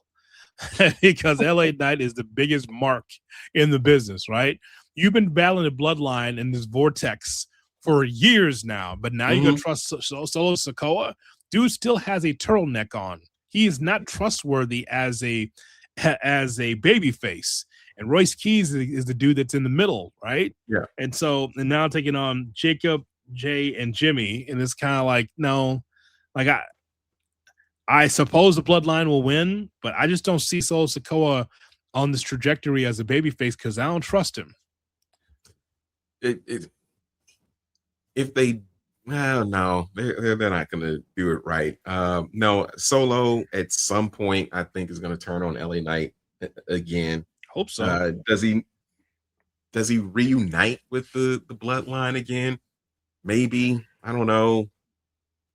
A: because LA Knight is the biggest mark in the business, right? You've been battling the bloodline in this vortex for years now, but now you're gonna trust Solo Sikoa. Dude still has a turtleneck on. He is not trustworthy as a baby face. And Royce Keys is the dude that's in the middle, right?
B: Yeah.
A: And now taking on Jacob, Jay, and Jimmy, and it's kind of like, no, like I suppose the bloodline will win, but I just don't see Solo Sikoa on this trajectory as a babyface because I don't trust him.
B: If they, well, no, they're not going to do it right. No, Solo at some point I think is going to turn on LA Knight again.
A: Hope so.
B: Does he reunite with the bloodline again? Maybe, I don't know,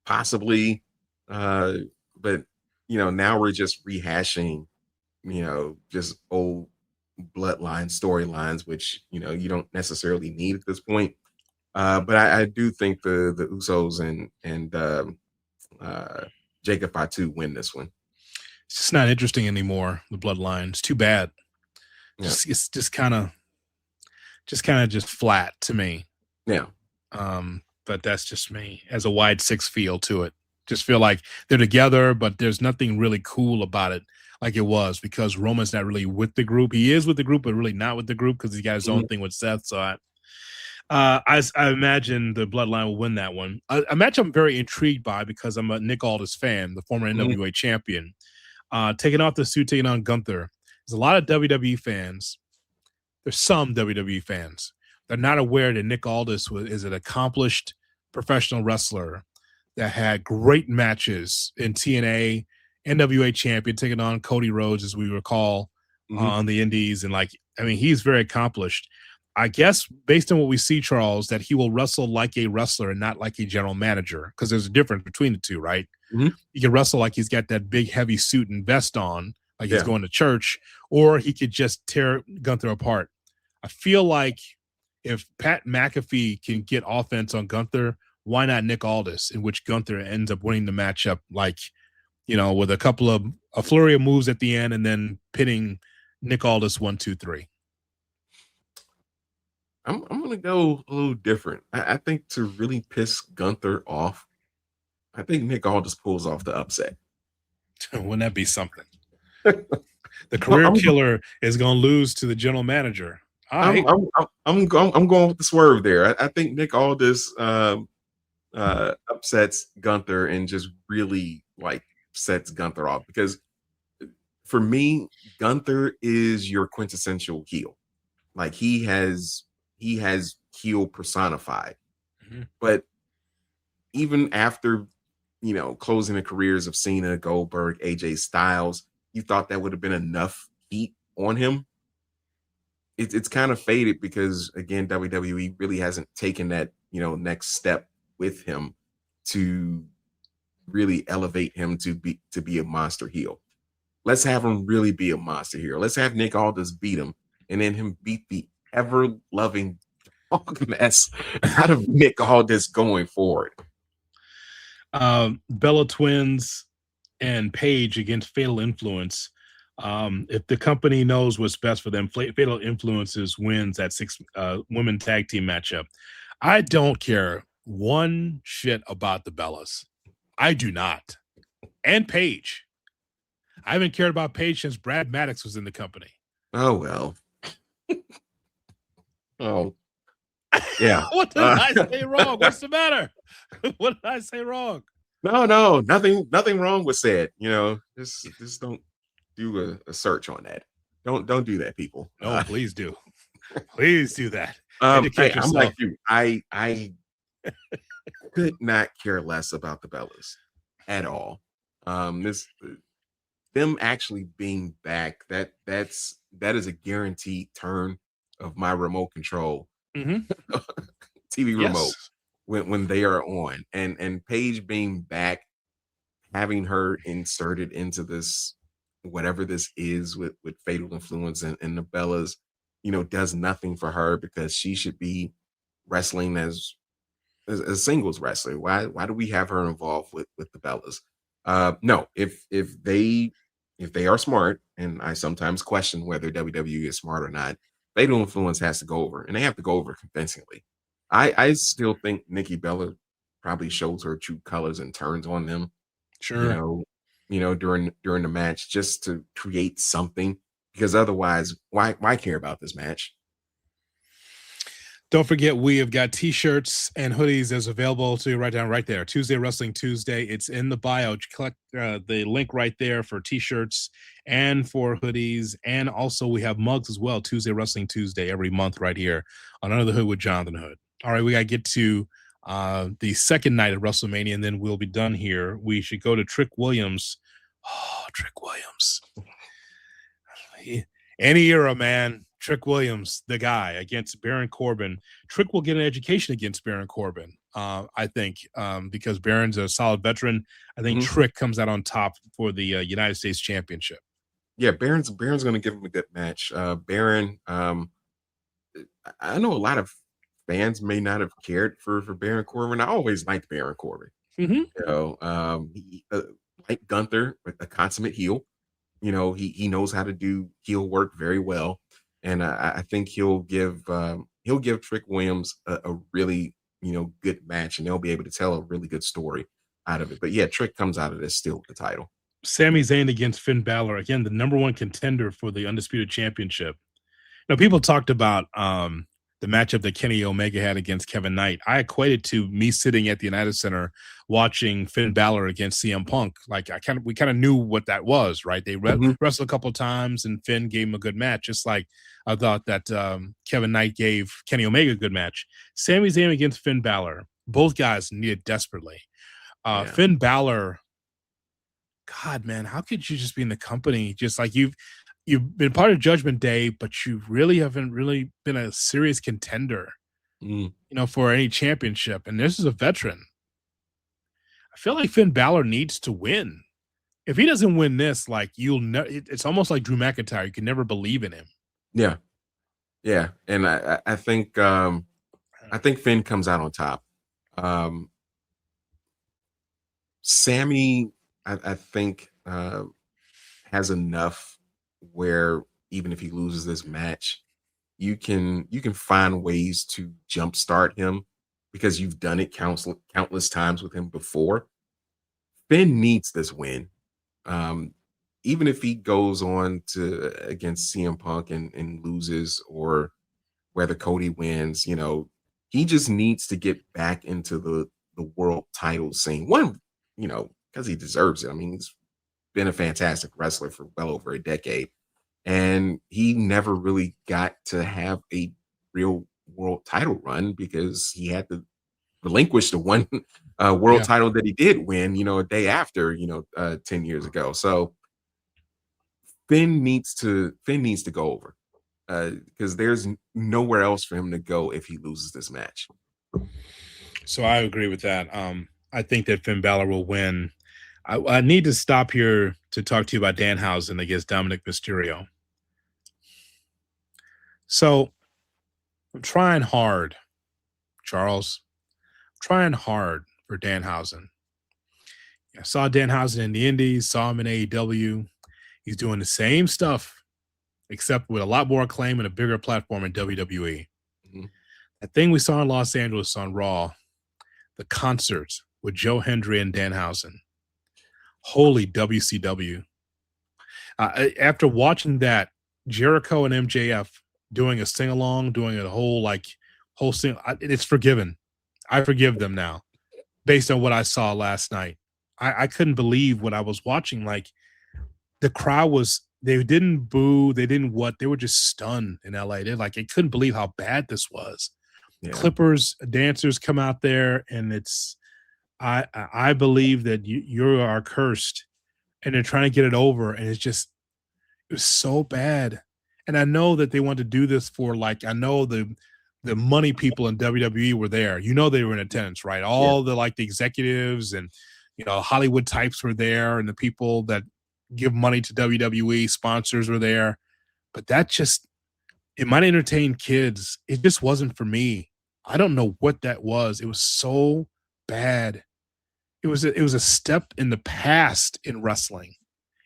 B: possibly. But now we're just rehashing, just old bloodline storylines, which you don't necessarily need at this point. But I do think the Usos and Jacob Fatu win this one.
A: It's just not interesting anymore. The bloodline. It's too bad.
B: Yeah.
A: It's just kind of flat to me.
B: Yeah.
A: But that's just me. As a wide six feel to it. Just feel like they're together, but there's nothing really cool about it like it was because Roman's not really with the group. He is with the group, but really not with the group because he got his own thing with Seth. So I imagine the bloodline will win that one. A match I'm very intrigued by because I'm a Nick Aldis fan, the former NWA champion. Taking off the suit, taking on Gunther. There's a lot of WWE fans. There's some WWE fans. They're not aware that Nick Aldis is an accomplished professional wrestler that had great matches in TNA, NWA champion, taking on Cody Rhodes, as we recall, on the Indies. And he's very accomplished. I guess based on what we see, Charles, that he will wrestle like a wrestler and not like a general manager, because there's a difference between the two, right? He can wrestle like he's got that big, heavy suit and vest on, like he's going to church, or he could just tear Gunther apart. I feel like if Pat McAfee can get offense on Gunther, why not Nick Aldis, in which Gunther ends up winning the matchup, with a flurry of moves at the end and then pinning Nick Aldis 1, 2, 3.
B: I'm going to go a little different. I think to really piss Gunther off, I think Nick Aldis pulls off the upset.
A: Wouldn't that be something? The career killer is going to lose to the general manager.
B: I'm going with the swerve there. I think Nick Aldis upsets Gunther and just really sets Gunther off, because for me, Gunther is your quintessential heel. Like he has heel personified. But even after closing the careers of Cena, Goldberg, AJ Styles, you thought that would have been enough heat on him. It's kind of faded because, again, WWE really hasn't taken that next step with him to really elevate him to be a monster heel. Let's have him really be a monster heel. Let's have Nick Aldis beat him, and then him beat the ever-loving dog mess out of Nick Aldis going forward.
A: Bella Twins and Paige against Fatal Influence. If the company knows what's best for them, Fatal Influences wins that 6 women tag team matchup. I don't care one shit about the Bellas. I do not. And Paige. I haven't cared about Paige since Brad Maddox was in the company.
B: Oh, well. Oh, yeah.
A: What did I say wrong? What's the matter? What did I say wrong?
B: No, nothing wrong was said. Just don't do a search on that. Don't do that, people.
A: No, please do. Please do that.
B: Hey, I'm like you. I could not care less about the Bellas at all. Them actually being back, that is a guaranteed turn of my remote control TV remote when they are on, and Paige being back, having her inserted into this whatever this is with Fatal Influence and the Bellas, does nothing for her because she should be wrestling as a singles wrestler. Why do we have her involved with the Bellas? No, if they are smart, and I sometimes question whether WWE is smart or not, Fatal Influence has to go over, and they have to go over convincingly. I still think Nikki Bella probably shows her true colors and turns on them, you
A: Sure.
B: know, during the match just to create something. Because otherwise, why care about this match?
A: Don't forget, we have got t-shirts and hoodies as available to you right down right there. Tuesday Wrestling Tuesday. It's in the bio. Click the link right there for t-shirts and for hoodies. And also we have mugs as well. Tuesday Wrestling Tuesday every month right here on Under the Hood with Jonathan Hood. All right, we got to get to the second night of WrestleMania, and then we'll be done here. We should go to Trick Williams. Oh, Trick Williams. Any era, man. Trick Williams, the guy, against Baron Corbin. Trick will get an education against Baron Corbin, I think, because Baron's a solid veteran. I think
B: Mhm.
A: Trick comes out on top for the United States Championship.
B: Yeah, Baron's going to give him a good match. Baron, I know a lot of fans may not have cared for Baron Corbin. I always liked Baron Corbin.
A: Mm-hmm.
B: Like Gunther, a consummate heel. He knows how to do heel work very well, and I think he'll give Trick Williams a really good match, and they'll be able to tell a really good story out of it. But yeah, Trick comes out of this still with the title.
A: Sami Zayn against Finn Balor, again, the number one contender for the Undisputed Championship. Now, people talked about the matchup that Kenny Omega had against Kevin Knight. I equated to me sitting at the United Center watching Finn Balor against CM Punk. Like we kind of knew what that was, right? They
B: Mhm.
A: wrestled a couple of times, and Finn gave him a good match, just like I thought that Kevin Knight gave Kenny Omega a good match. Sami Zayn against Finn Balor, both guys needed desperately.
B: Yeah.
A: Finn Balor, God, man, how could you just be in the company? Just like you've been part of Judgment Day, but you really haven't really been a serious contender,
B: Mm.
A: for any championship. And this is a veteran. I feel like Finn Balor needs to win. If he doesn't win this, like it's almost like Drew McIntyre. You can never believe in him.
B: Yeah, yeah, and I think Finn comes out on top. Um, Sammy, I think, has enough where even if he loses this match, you can find ways to jumpstart him because you've done it countless times with him before. Finn needs this win. Um, Even if he goes on to against CM Punk and loses, or whether Cody wins, he just needs to get back into the world title scene. One, because he deserves it. I mean, he's been a fantastic wrestler for well over a decade, and he never really got to have a real world title run because he had to relinquish the one world
A: Yeah.
B: title that he did win, a day after, 10 years ago. So Finn needs to go over because there's nowhere else for him to go if he loses this match.
A: So I agree with that. I think that Finn Balor will win. I need to stop here to talk to you about Danhausen against Dominic Mysterio. So I'm trying hard, Charles. Trying hard for Danhausen. I saw Danhausen in the Indies, saw him in AEW. He's doing the same stuff, except with a lot more acclaim and a bigger platform in WWE.
B: Mhm.
A: That thing we saw in Los Angeles on Raw, the concert with Joe Hendry and Danhausen. Holy WCW. After watching that, Jericho and MJF doing a sing along, doing a whole sing, it's forgiven. I forgive them now based on what I saw last night. I couldn't believe what I was watching. Like the crowd they didn't boo, they didn't they were just stunned in LA. They couldn't believe how bad this was.
B: Yeah.
A: Clippers dancers come out there, and I believe that you are cursed, and they're trying to get it over, and it was so bad. And I know that they want to do this for I know the money people in WWE were there. They were in attendance, right? All the executives and Hollywood types were there, and the people that give money to WWE. Sponsors were there, but that just it might entertain kids. It just wasn't for me. I don't know what that was. It was so bad. It was a step in the past in wrestling.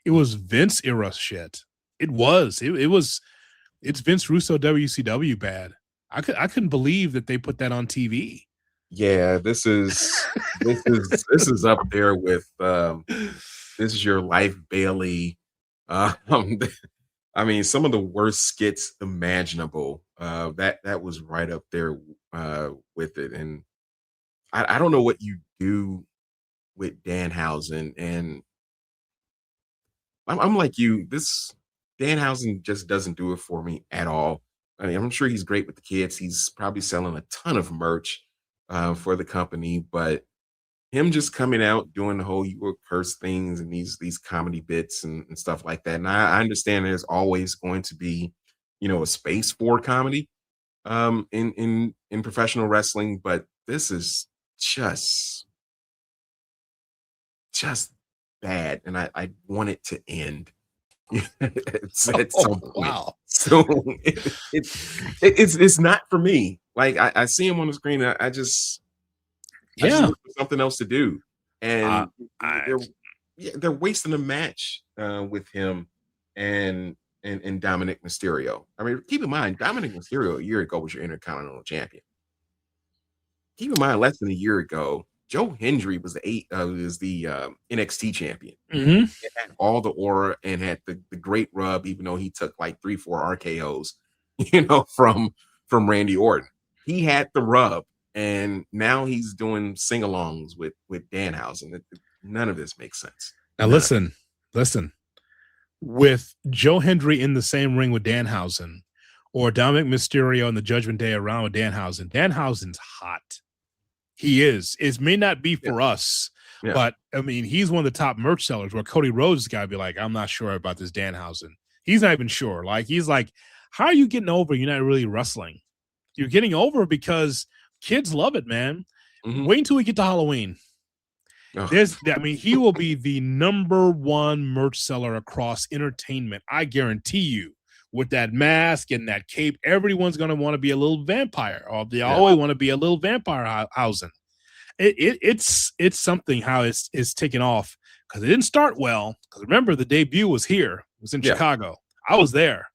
A: It was Vince era shit. It was. It was it's Vince Russo WCW bad. I couldn't believe that they put that on TV.
B: Yeah, this is up there with this is your Life Bailey. Um, I mean, some of the worst skits imaginable. That was right up there with it. And I don't know what you do with Danhausen. And I'm like you, this Danhausen just doesn't do it for me at all. I mean, I'm sure he's great with the kids. He's probably selling a ton of merch for the company, but him just coming out doing the whole you were cursed things and these comedy bits and stuff like that. And I understand there's always going to be, a space for comedy in professional wrestling, but this is just just bad, and I want it to end. At
A: Oh,
B: some point.
A: wow.
B: So it's not for me. Like I see him on the screen, I just
A: Yeah.
B: look for something else to do,
A: Uh,
B: and
A: I
B: they're they're wasting a match with him and Dominic Mysterio. I mean, keep in mind, Dominic Mysterio a year ago was your Intercontinental Champion. Keep in mind, less than a year ago, Joe Hendry was the NXT champion.
A: mhm.
B: It had all the aura and had the great rub, even though he took like 3, 4 RKOs, from Randy Orton. He had the rub, and now he's doing sing-alongs with Danhausen. None of this makes sense.
A: Now
B: None of it.
A: listen. With Joe Hendry in the same ring with Danhausen, or Dominic Mysterio in the Judgment Day around with Danhausen, Danhausen's hot. He is. It may not be
B: Yeah,
A: for us,
B: yeah,
A: but I mean, he's one of the top merch sellers. Where Cody Rhodes has got to be like, I'm not sure about this Danhausen. He's not even sure. Like he's like, how are you getting over? You're not really wrestling. You're getting over because kids love it, man.
B: mhm.
A: Wait until we get to Halloween.
B: Ugh,
A: I mean, he will be the number one merch seller across entertainment. I guarantee you. With that mask and that cape, everyone's going to want to be a little vampire, or they
B: yeah,
A: always want to be a little vampire housing. It's something how it's taken off because it didn't start well. Because remember, the debut was here, it was in
B: yeah,
A: Chicago. I was there.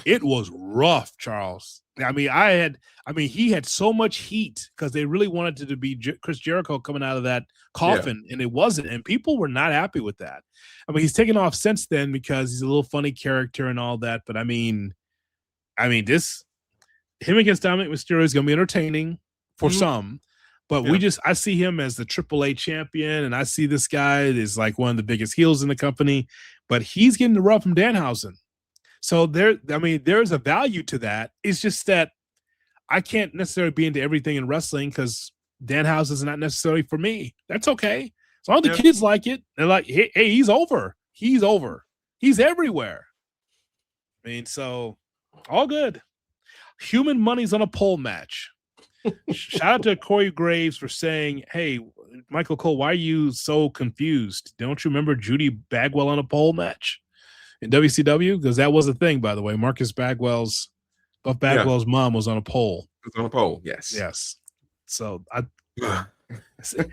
A: It was rough, Charles. He had so much heat because they really wanted it to be Chris Jericho coming out of that
B: yeah.
A: coffin, and it wasn't. And people were not happy with that. I mean, he's taken off since then because he's a little funny character and all that. But this him against Dominic Mysterio is going to be entertaining for
B: Mhm,
A: some. But
B: yeah,
A: I see him as the AAA champion, and I see this guy is like one of the biggest heels in the company. But he's getting the rub from Danhausen. So there's a value to that. It's just that I can't necessarily be into everything in wrestling because Danhausen is not necessarily for me. That's okay. As long as the
B: yeah.
A: kids like it, they're like, hey, he's over. He's over. He's everywhere. I mean, so all good. Human money's on a pole match. Shout out to Corey Graves for saying, hey, Michael Cole, why are you so confused? Don't you remember Judy Bagwell on a pole match in WCW? Because that was a thing, by the way. Buff
B: Yeah,
A: Bagwell's mom was on a pole.
B: it's on a pole. Yes.
A: Yes. So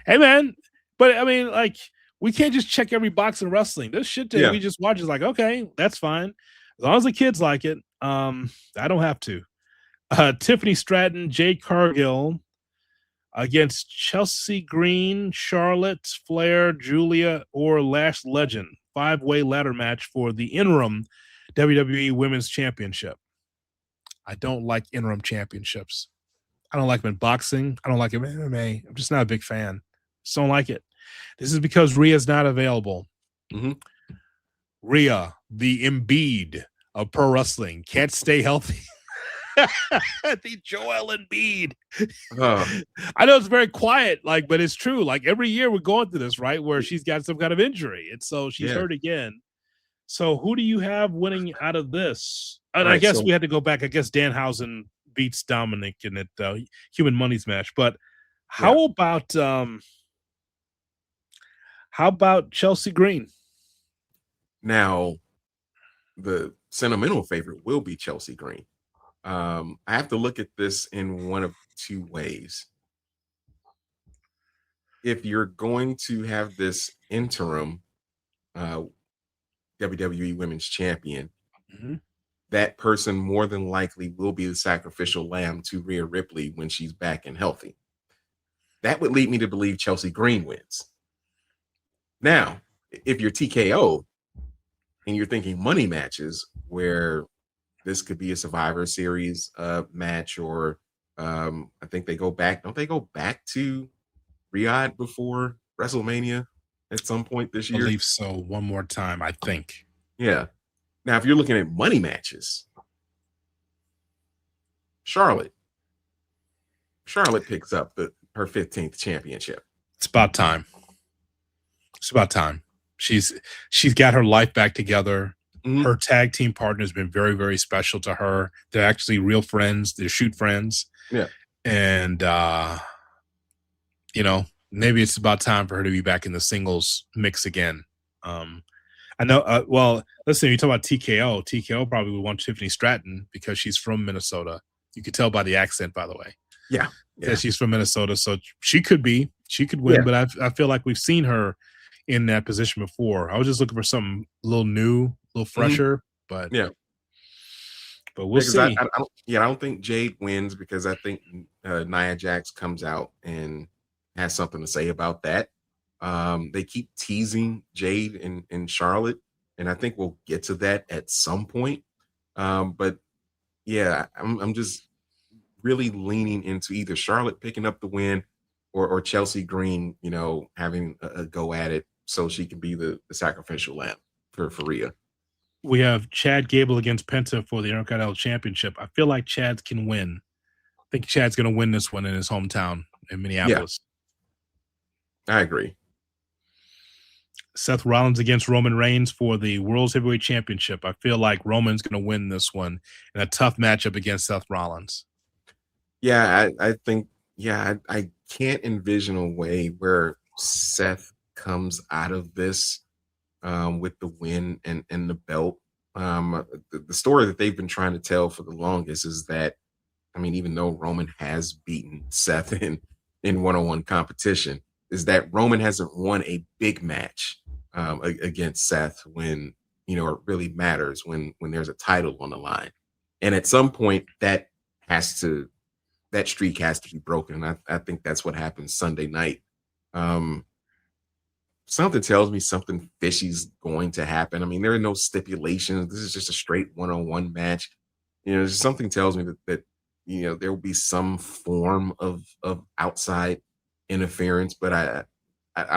A: hey man, but I mean, like, we can't just check every box in wrestling. This shit that
B: Yeah.
A: we just watch is like, okay, that's fine. As long as the kids like it. I don't have to. Tiffany Stratton, Jade Cargill against Chelsea Green, Charlotte, Flair, Julia, or Lash Legend. 5-way ladder match for the interim WWE Women's Championship. I don't like interim championships. I don't like them in boxing. I don't like them in MMA. I'm just not a big fan. Just don't like it. This is because Rhea's not available.
B: Mhm.
A: Rhea, the Embiid of pro wrestling, can't stay healthy. The Joel Embiid.
B: Uh,
A: I know it's very quiet, but it's true. Like every year we're going through this, right? Where she's got some kind of injury, and so she's
B: yeah.
A: hurt again. So who do you have winning out of this? And
B: All
A: I
B: right.
A: guess
B: So
A: we had to go back. I guess Danhausen beats Dominic in it Human Money's match. But
B: yeah.
A: how about Chelsea Green?
B: Now, the sentimental favorite will be Chelsea Green. I have to look at this in one of two ways. If you're going to have this interim uh, WWE Women's Champion,
A: Mhm.
B: that person more than likely will be the sacrificial lamb to Rhea Ripley when she's back and healthy. That would lead me to believe Chelsea Green wins. Now, if you're TKO and you're thinking money matches where this could be a Survivor Series match, or I think they go back. Don't they go back to Riyadh before WrestleMania at some point this
A: I
B: year?
A: believe so. One more time, I think.
B: Yeah. Now, if you're looking at money matches, Charlotte picks up her 15th championship.
A: It's about time. It's about time. She's got her life back together.
B: Mhm.
A: Her tag team partner has been very, very special to her. They're actually real friends. They're shoot friends.
B: Yeah.
A: And maybe it's about time for her to be back in the singles mix again. I know. Well, listen, you talk about TKO. TKO probably would want Tiffany Stratton because she's from Minnesota. You could tell by the accent, by the way.
B: Yeah.
A: That she's from Minnesota, so she could win.
B: Yeah.
A: But I feel like we've seen her in that position before. I was just looking for something a little new, a little fresher. But
B: Yeah.
A: But we'll see.
B: I don't think Jade wins because I think Nia Jax comes out and has something to say about that. They keep teasing Jade and Charlotte, and I think we'll get to that at some point. But yeah, I'm just really leaning into either Charlotte picking up the win or Chelsea Green, having a go at it so she can be the sacrificial lamb for Rhea.
A: We have Chad Gable against Penta for the Intercontinental Championship. I feel like Chad can win. I think Chad's going to win this one in his hometown in Minneapolis.
B: Yeah, I agree.
A: Seth Rollins against Roman Reigns for the World's Heavyweight Championship. I feel like Roman's going to win this one in a tough matchup against Seth Rollins.
B: Yeah, I think, I can't envision a way where Seth comes out of this with the win and the belt. The story that they've been trying to tell for the longest is that, even though Roman has beaten Seth in one-on-one competition, is that Roman hasn't won a big match against Seth when, it really matters when there's a title on the line. And at some point that streak has to be broken. And I think that's what happens Sunday night. Something tells me something fishy's going to happen. There are no stipulations. This is just a straight one-on-one match. Something tells me that there will be some form of outside interference, but I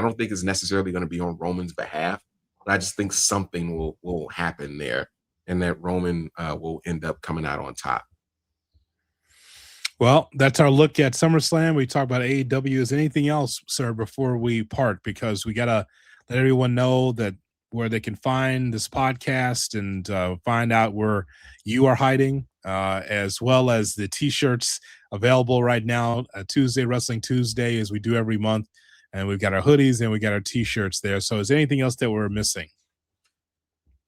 B: don't think it's necessarily going to be on Roman's behalf. But I just think something will happen there, and that Roman will end up coming out on top.
A: Well, that's our look at SummerSlam. We talked about AEW. Is anything else, sir, before we part? Because we got to let everyone know that where they can find this podcast and find out where you are hiding, as well as the T-shirts available right now. Tuesday, Wrestling Tuesday, as we do every month. And we've got our hoodies and we got our T-shirts there. So is there anything else that we're missing?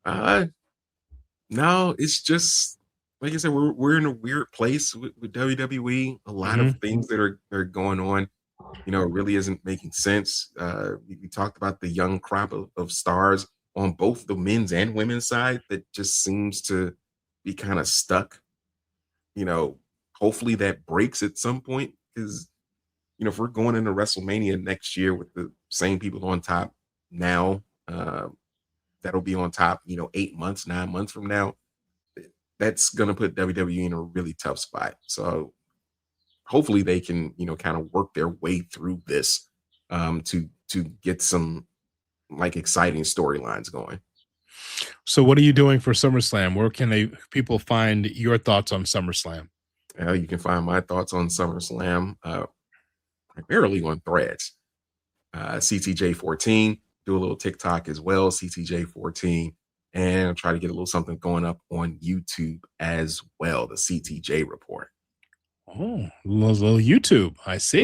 B: No, it's just, like I said, we're in a weird place with WWE. A lot of things that are going on, it really isn't making sense. We talked about the young crop of stars on both the men's and women's side that just seems to be kind of stuck. Hopefully that breaks at some point, because, if we're going into WrestleMania next year with the same people on top now, that'll be on top, 8 months, 9 months from now. That's going to put WWE in a really tough spot. So hopefully they can, kind of work their way through this to get some exciting storylines going.
A: So what are you doing for SummerSlam? Where can people find your thoughts on SummerSlam?
B: You can find my thoughts on SummerSlam primarily on Threads. CTJ14, do a little TikTok as well, CTJ14. And I'll try to get a little something going up on YouTube as well, the CTJ Report.
A: Oh, a little YouTube. I see.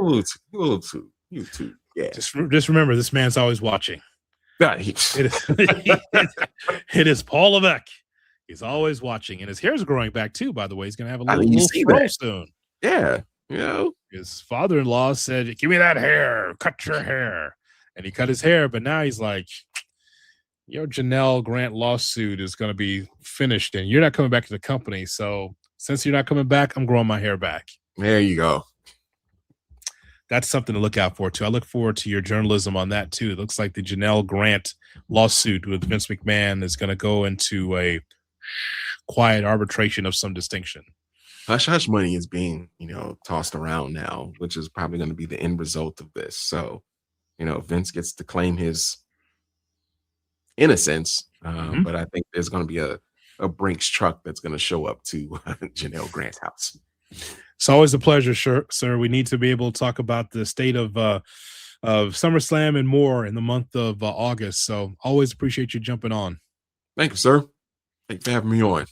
B: YouTube. Yeah.
A: Just remember, this man's always watching.
B: Yeah,
A: It is, it is Paul Levesque. He's always watching, and his hair's growing back too. By the way, he's gonna have a
B: I
A: little,
B: mean, you
A: little
B: see
A: fro
B: that.
A: soon.
B: Yeah, you know.
A: His father-in-law said, "Give me that hair, cut your hair," and he cut his hair. But now he's like, "Your Janelle Grant lawsuit is going to be finished, and you're not coming back to the company. So since you're not coming back, I'm growing my hair back."
B: There you go.
A: That's something to look out for too. I look forward to your journalism on that too. It looks like the Janelle Grant lawsuit with Vince McMahon is going to go into a quiet arbitration of some distinction.
B: Hush hush money is being, tossed around now, which is probably going to be the end result of this. So, Vince gets to claim his innocence, but I think there's going to be a Brinks truck that's going to show up to Janelle Grant's house.
A: It's always a pleasure, sir. We need to be able to talk about the state of SummerSlam and more in the month of August. So always appreciate you jumping on.
B: Thank you, sir. Thank you for having me on.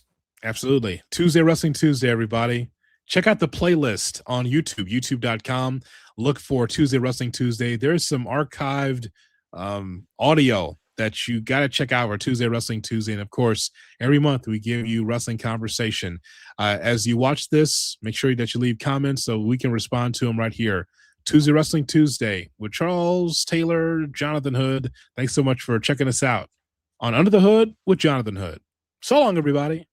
A: Absolutely. Tuesday Wrestling Tuesday, everybody. Check out the playlist on YouTube, youtube.com. Look for Tuesday Wrestling Tuesday. There's some archived audio that you got to check out for Tuesday Wrestling Tuesday. And of course, every month we give you wrestling conversation. As you watch this, make sure that you leave comments so we can respond to them right here. Tuesday Wrestling Tuesday with Charles Taylor, Jonathan Hood. Thanks so much for checking us out on Under the Hood with Jonathan Hood. So long, everybody.